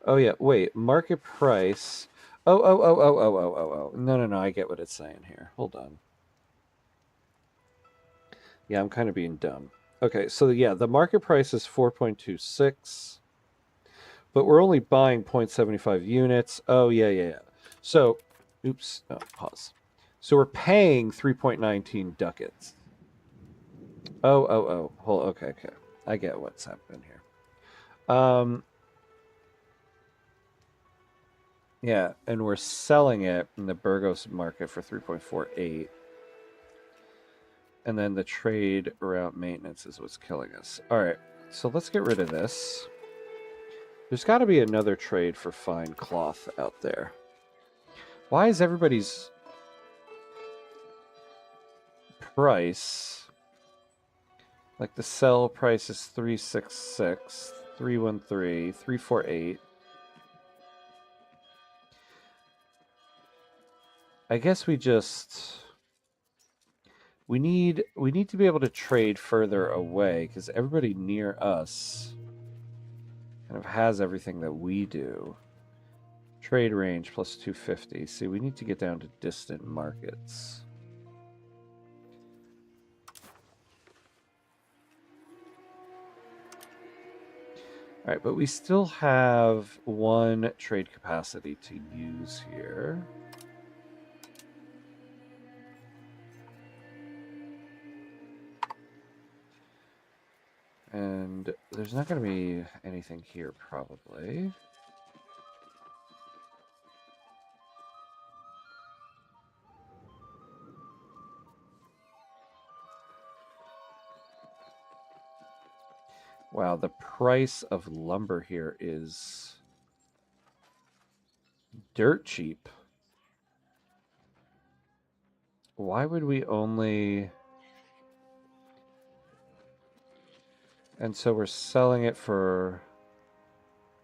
Oh yeah, wait, market price. Oh. No, I get what it's saying here. Hold on. Yeah, I'm kind of being dumb. Okay, so yeah, the market price is 4.26, but we're only buying 0.75 units. Oh, yeah. So, oops, pause. So we're paying 3.19 ducats. Oh. Okay. I get what's happening here. Yeah, and we're selling it in the Burgos market for 3.48. And then the trade route maintenance is what's killing us. All right, so let's get rid of this. There's got to be another trade for fine cloth out there. Why is everybody's price, like the sell price is 366, 313, 348. I guess we need to be able to trade further away because everybody near us kind of has everything that we do. Trade range plus 250. See, we need to get down to distant markets. All right, but we still have one trade capacity to use here. And there's not going to be anything here, probably. Wow, the price of lumber here is dirt cheap. Why would we only... And so we're selling it for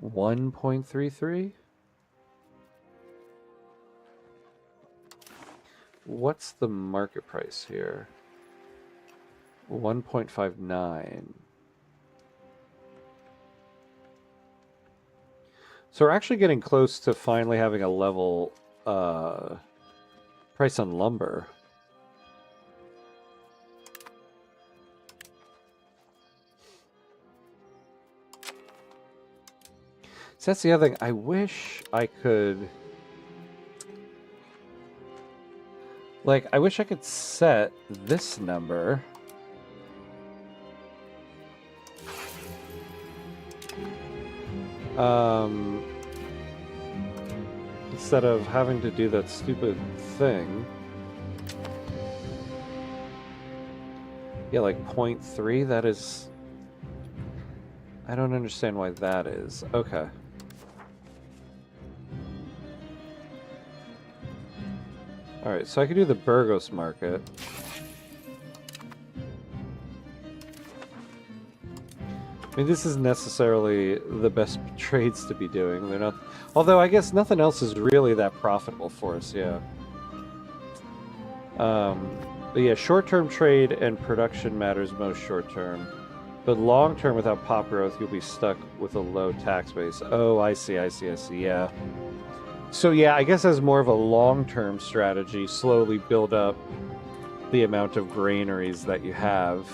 1.33? What's the market price here? 1.59. So we're actually getting close to finally having a level Price on lumber. So that's the other thing. I wish I could... Like, I wish I could set this number. Instead of having to do that stupid thing. Yeah, like 0.3, that is... I don't understand why that is. Okay. Alright, so I could do the Burgos market. I mean, this isn't necessarily the best trades to be doing. They're not... Although, I guess nothing else is really that profitable for us, yeah. But yeah, short-term trade and production matters most short-term. But long-term, without pop growth, you'll be stuck with a low tax base. Oh, I see, yeah. So yeah, I guess as more of a long-term strategy, slowly build up the amount of granaries that you have.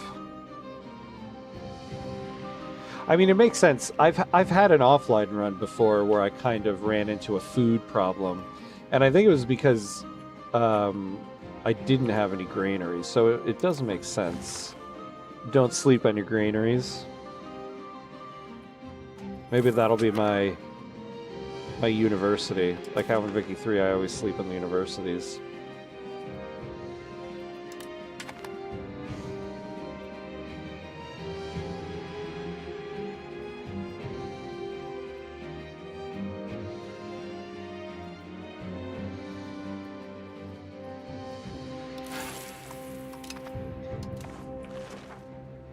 I mean, it makes sense. I've had an offline run before where I kind of ran into a food problem, and I think it was because I didn't have any granaries, so it does make sense. Don't sleep on your granaries. Maybe that'll be my university. Like how in Vicky 3, I always sleep in the universities.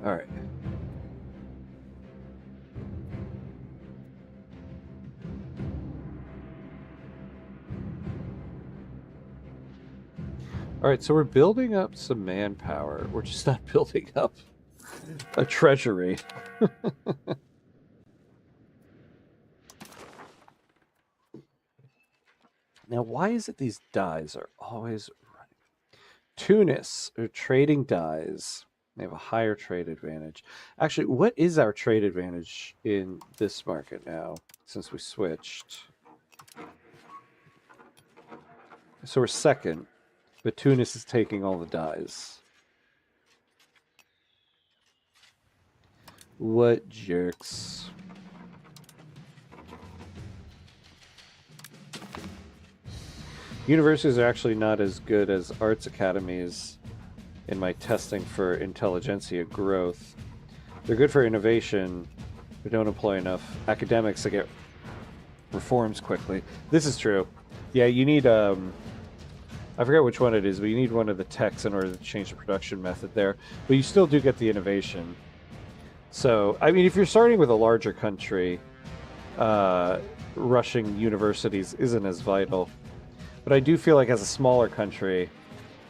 All right. All right, so we're building up some manpower. We're just not building up a treasury. Now, why is it these dyes are always running? Tunis are trading dyes. They have a higher trade advantage. Actually, what is our trade advantage in this market now, since we switched? So we're second, but Tunis is taking all the dyes. What jerks. Universities are actually not as good as arts academies in my testing for intelligentsia growth. They're good for innovation, but don't employ enough academics to get reforms quickly. This is true. Yeah, you need, I forget which one it is, but you need one of the techs in order to change the production method there. But you still do get the innovation. So, I mean, if you're starting with a larger country, rushing universities isn't as vital. But I do feel like as a smaller country,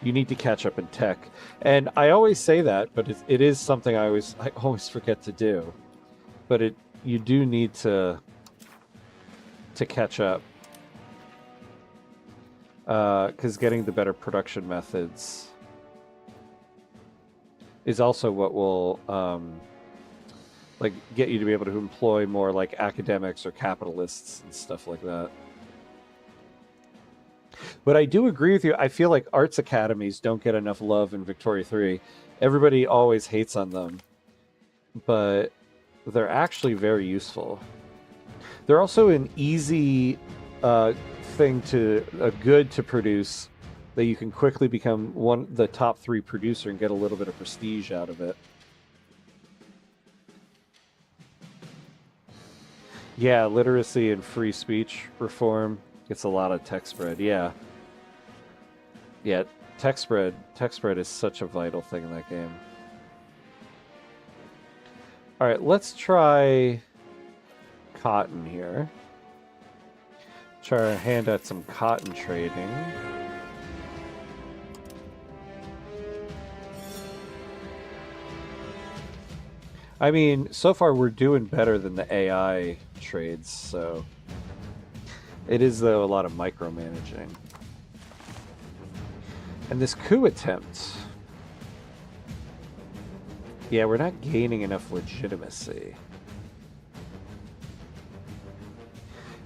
you need to catch up in tech. And I always say that, but it is something I always forget to do. But you do need to catch up. Because getting the better production methods is also what will like get you to be able to employ more like academics or capitalists and stuff like that. But I do agree with you. I feel like arts academies don't get enough love in Victoria 3. Everybody always hates on them, but they're actually very useful. They're also an easy good to produce that you can quickly become the top 3 producer and get a little bit of prestige out of it. Yeah, literacy and free speech reform gets a lot of tech spread. Yeah, tech spread is such a vital thing in that game. All right, let's try cotton here. Try to hand out some cotton trading. I mean, so far we're doing better than the AI trades, so it is, though, a lot of micromanaging. And this coup attempt. Yeah, we're not gaining enough legitimacy.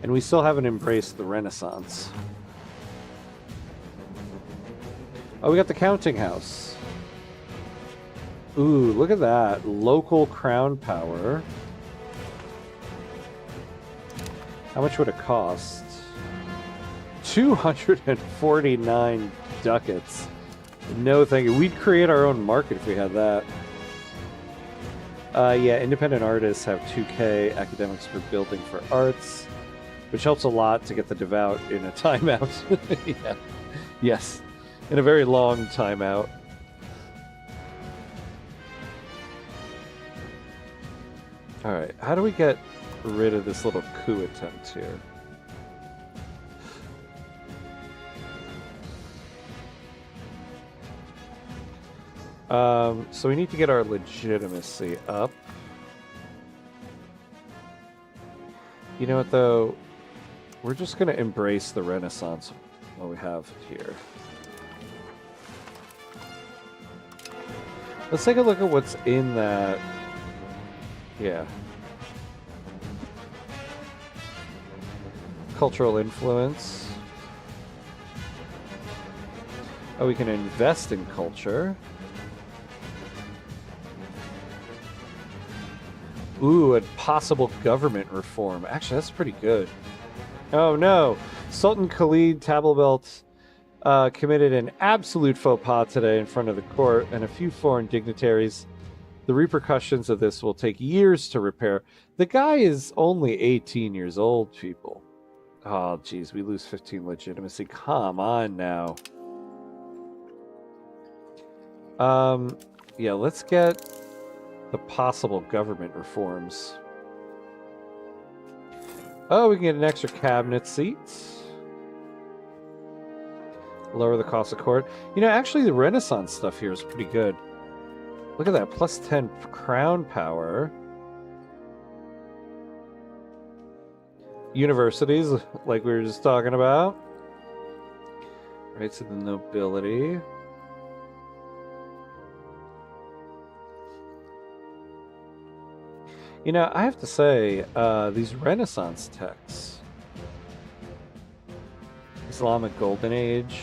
And we still haven't embraced the Renaissance. Oh, we got the counting house. Ooh, look at that. Local crown power. How much would it cost? 249 ducats. No thank you. We'd create our own market if we had that. Yeah, independent artists have 2K, academics for building for arts, which helps a lot to get the devout in a timeout. Yeah. Yes, in a very long timeout. All right, how do we get rid of this little coup attempt here? So we need to get our legitimacy up. You know what, though? We're just going to embrace the Renaissance while we have it here. Let's take a look at what's in that. Yeah. Cultural influence. Oh, we can invest in culture. Ooh, and possible government reform. Actually, that's pretty good. Oh no! Sultan Khalid Tablebelt committed an absolute faux pas today in front of the court and a few foreign dignitaries. The repercussions of this will take years to repair. The guy is only 18 years old, people. Oh, geez, we lose 15 legitimacy. Come on now. Yeah, let's get the possible government reforms. Oh, we can get an extra cabinet seat. Lower the cost of court. You know, actually, the Renaissance stuff here is pretty good. Look at that, plus 10 crown power. Universities, like we were just talking about. Rights of the nobility. You know, I have to say, these Renaissance texts, Islamic Golden Age,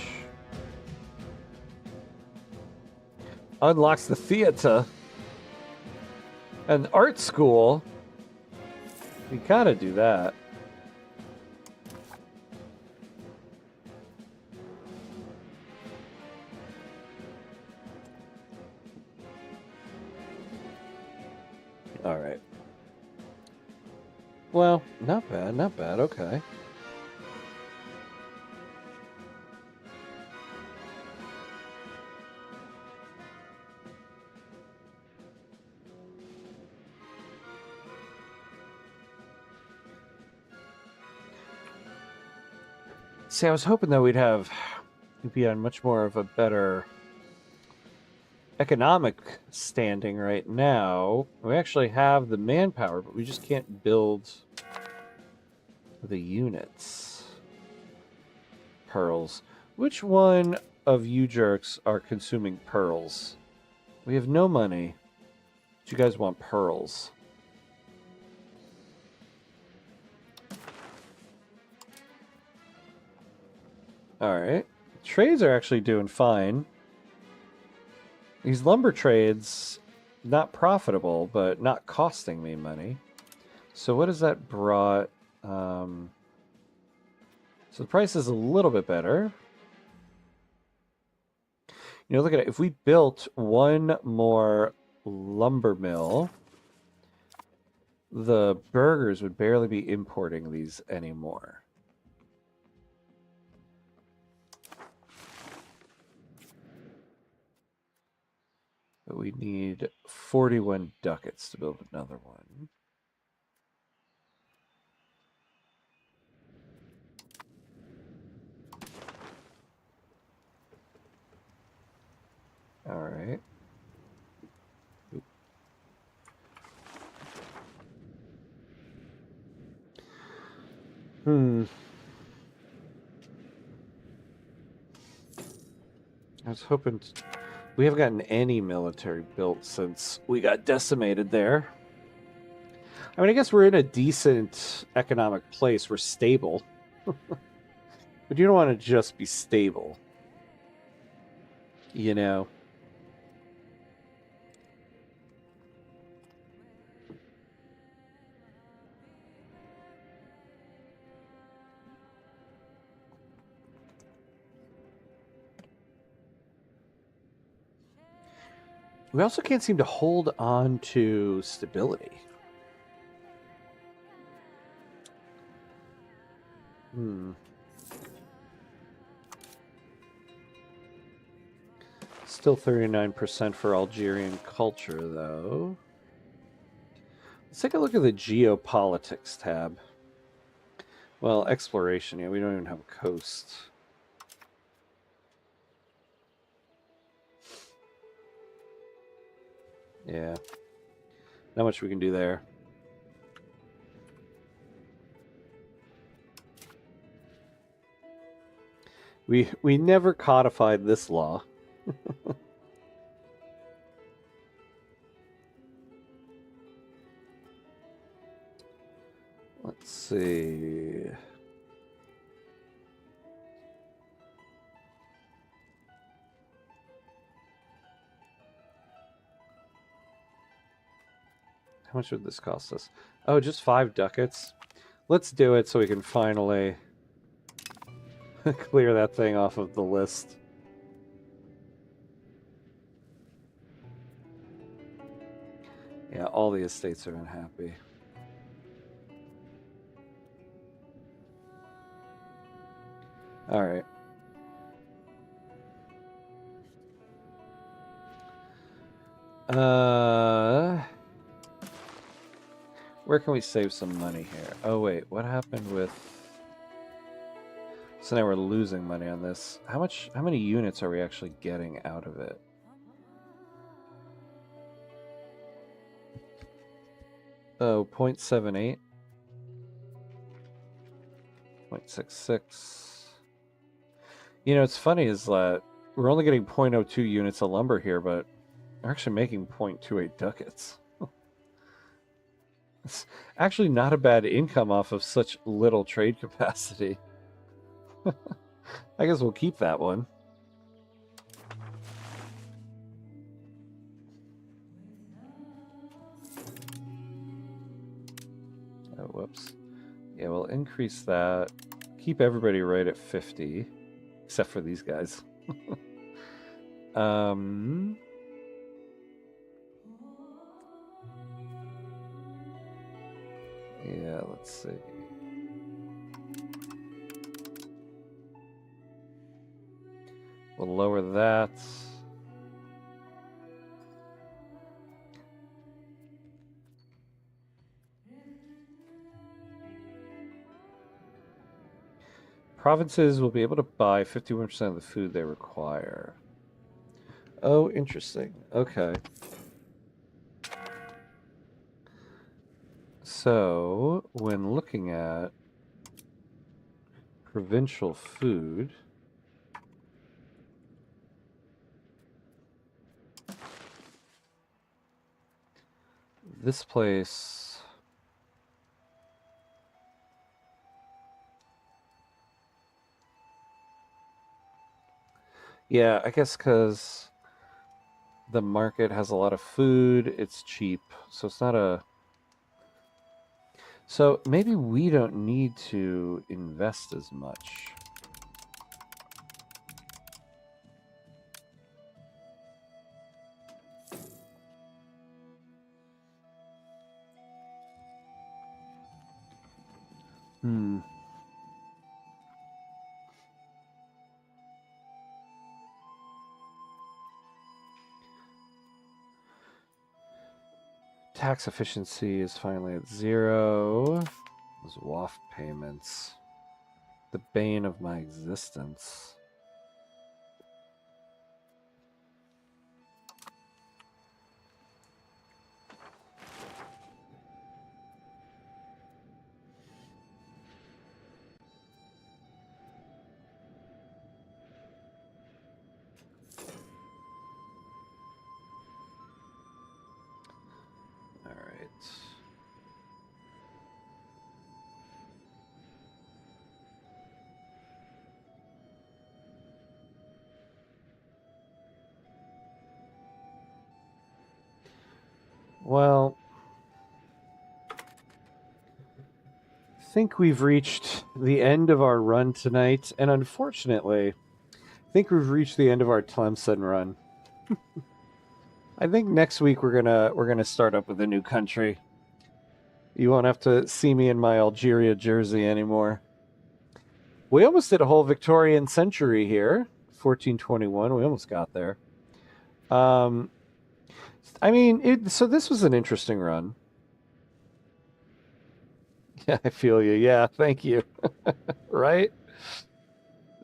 unlocks the theater, an art school. We gotta do that. All right. Well, not bad, not bad. Okay. See, I was hoping that we'd be on much more of a better economic standing right now. We actually have the manpower, but we just can't build the units. Pearls. Which one of you jerks are consuming pearls? We have no money. But you guys want pearls. Alright. Trades are actually doing fine. These lumber trades, not profitable, but not costing me money. So what has that brought? So the price is a little bit better. You know, look at it. If we built one more lumber mill, the burgers would barely be importing these anymore. But we need 41 ducats to build another one. All right. was hoping we haven't gotten any military built since we got decimated there. I mean, I guess we're in a decent economic place. We're stable. But you don't want to just be stable. You know? We also can't seem to hold on to stability. Still 39% for Algerian culture, though. Let's take a look at the geopolitics tab. Well, exploration, yeah, we don't even have a coast. Yeah. Not much we can do there. We never codified this law. Let's see. How much would this cost us? Oh, just 5 ducats. Let's do it so we can finally clear that thing off of the list. Yeah, all the estates are unhappy. All right. Where can we save some money here? Oh wait, what happened with? So now we're losing money on this. How many units are we actually getting out of it? Oh, 0.78. 0.66. You know, it's funny is that we're only getting 0.02 units of lumber here, but we're actually making 0.28 ducats. It's actually not a bad income off of such little trade capacity. I guess we'll keep that one. Oh, whoops. Yeah, we'll increase that. Keep everybody right at 50, except for these guys. Yeah, let's see. We'll lower that. Provinces will be able to buy 51% of the food they require. Oh, interesting. Okay. So, when looking at provincial food, this place... Yeah, I guess because the market has a lot of food, it's cheap, so it's not a... So maybe we don't need to invest as much. Tax efficiency is finally at 0. Those WAF payments. The bane of my existence. Well, I think we've reached the end of our run tonight, and unfortunately, I think we've reached the end of our Tlemcen run. I think next week we're gonna start up with a new country. You won't have to see me in my Algeria jersey anymore. We almost did a whole Victorian century here, 1421. We almost got there. Um, I mean, so this was an interesting run. Yeah, I feel you. Yeah, thank you. Right?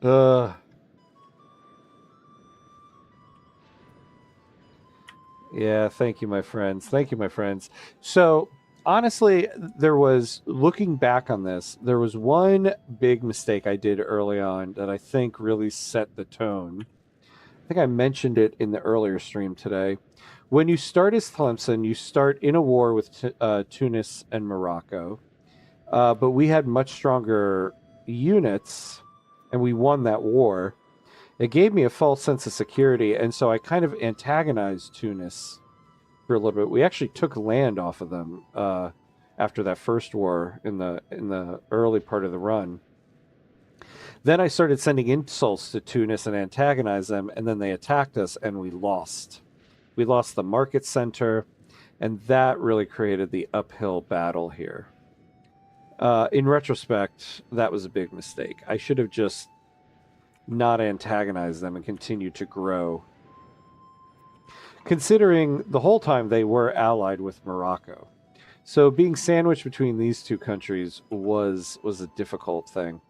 Uh, yeah, thank you, my friends. Thank you, my friends. So, honestly, looking back on this, there was one big mistake I did early on that I think really set the tone. I think I mentioned it in the earlier stream today. When you start as Tlemcen, you start in a war with Tunis and Morocco, but we had much stronger units, and we won that war. It gave me a false sense of security, and so I kind of antagonized Tunis for a little bit. We actually took land off of them after that first war in the early part of the run. Then I started sending insults to Tunis and antagonized them, and then they attacked us, and we lost. We lost the market center, and that really created the uphill battle here. In retrospect, that was a big mistake. I should have just not antagonized them and continued to grow. Considering the whole time they were allied with Morocco. So being sandwiched between these two countries was a difficult thing.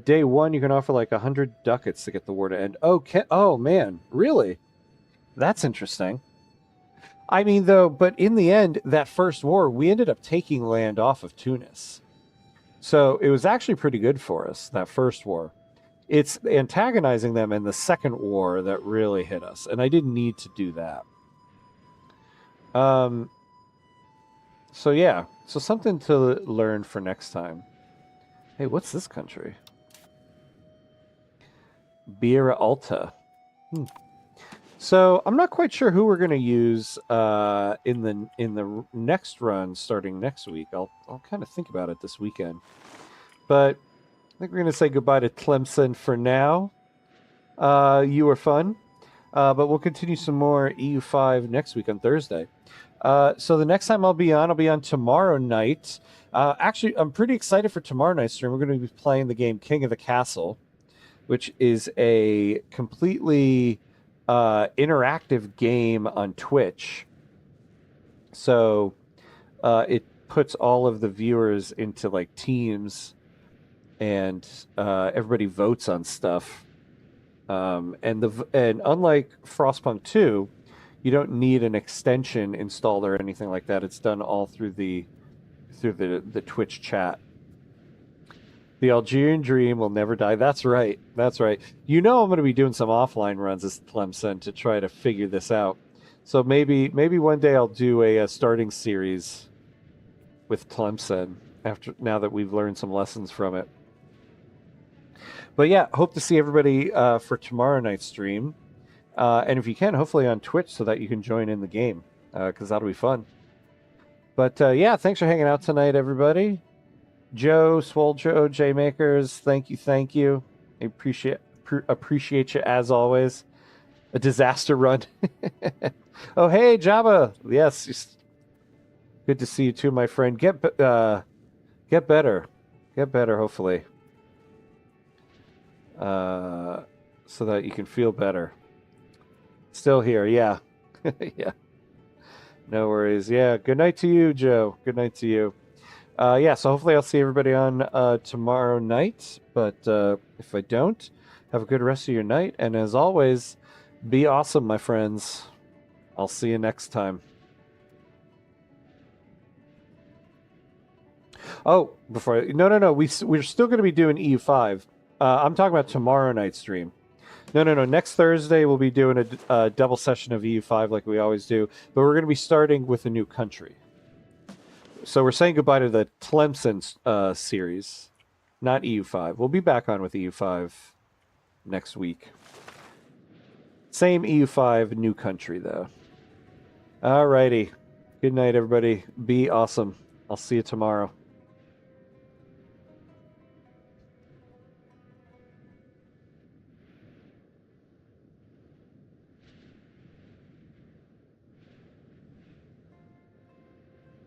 Day one, you can offer like 100 ducats to get the war to end. Oh man, really? That's interesting. I mean, though, but in the end, that first war, we ended up taking land off of Tunis. So it was actually pretty good for us, that first war. It's antagonizing them in the second war that really hit us, and I didn't need to do that. So yeah, so something to learn for next time. Hey, what's this country? Beira Alta. So I'm not quite sure who we're going to use in the next run starting next week. I'll kind of think about it this weekend. But I think we're going to say goodbye to Tlemcen for now. You were fun, but we'll continue some more EU5 next week on Thursday. So the next time I'll be on tomorrow night. Actually, I'm pretty excited for tomorrow night's stream. We're going to be playing the game King of the Castle, which is a completely interactive game on Twitch. So it puts all of the viewers into like teams, and everybody votes on stuff. And unlike Frostpunk 2, you don't need an extension installed or anything like that. It's done all through the Twitch chat. The Algerian dream will never die. That's right. That's right. You know I'm going to be doing some offline runs as Tlemcen to try to figure this out. So maybe one day I'll do a starting series with Tlemcen now that we've learned some lessons from it. But yeah, hope to see everybody for tomorrow night's stream. And if you can, hopefully on Twitch so that you can join in the game, because that'll be fun. But yeah, thanks for hanging out tonight, everybody. Joe, Swole Joe, J Makers, thank you. I appreciate you as always. A disaster run. Oh, hey, Jabba. Yes, good to see you too, my friend. Get better. Get better, hopefully. So that you can feel better. Still here, yeah. Yeah. No worries. Yeah, good night to you, Joe. Good night to you. Yeah, so hopefully I'll see everybody on tomorrow night. But if I don't, have a good rest of your night. And as always, be awesome, my friends. I'll see you next time. Oh, no. We're still going to be doing EU5. I'm talking about tomorrow night's stream. No. Next Thursday we'll be doing a double session of EU5 like we always do, but we're going to be starting with a new country. So we're saying goodbye to the Tlemcen series, not EU5. We'll be back on with EU5 next week. Same EU5, new country though. Alrighty. Good night, everybody. Be awesome. I'll see you tomorrow.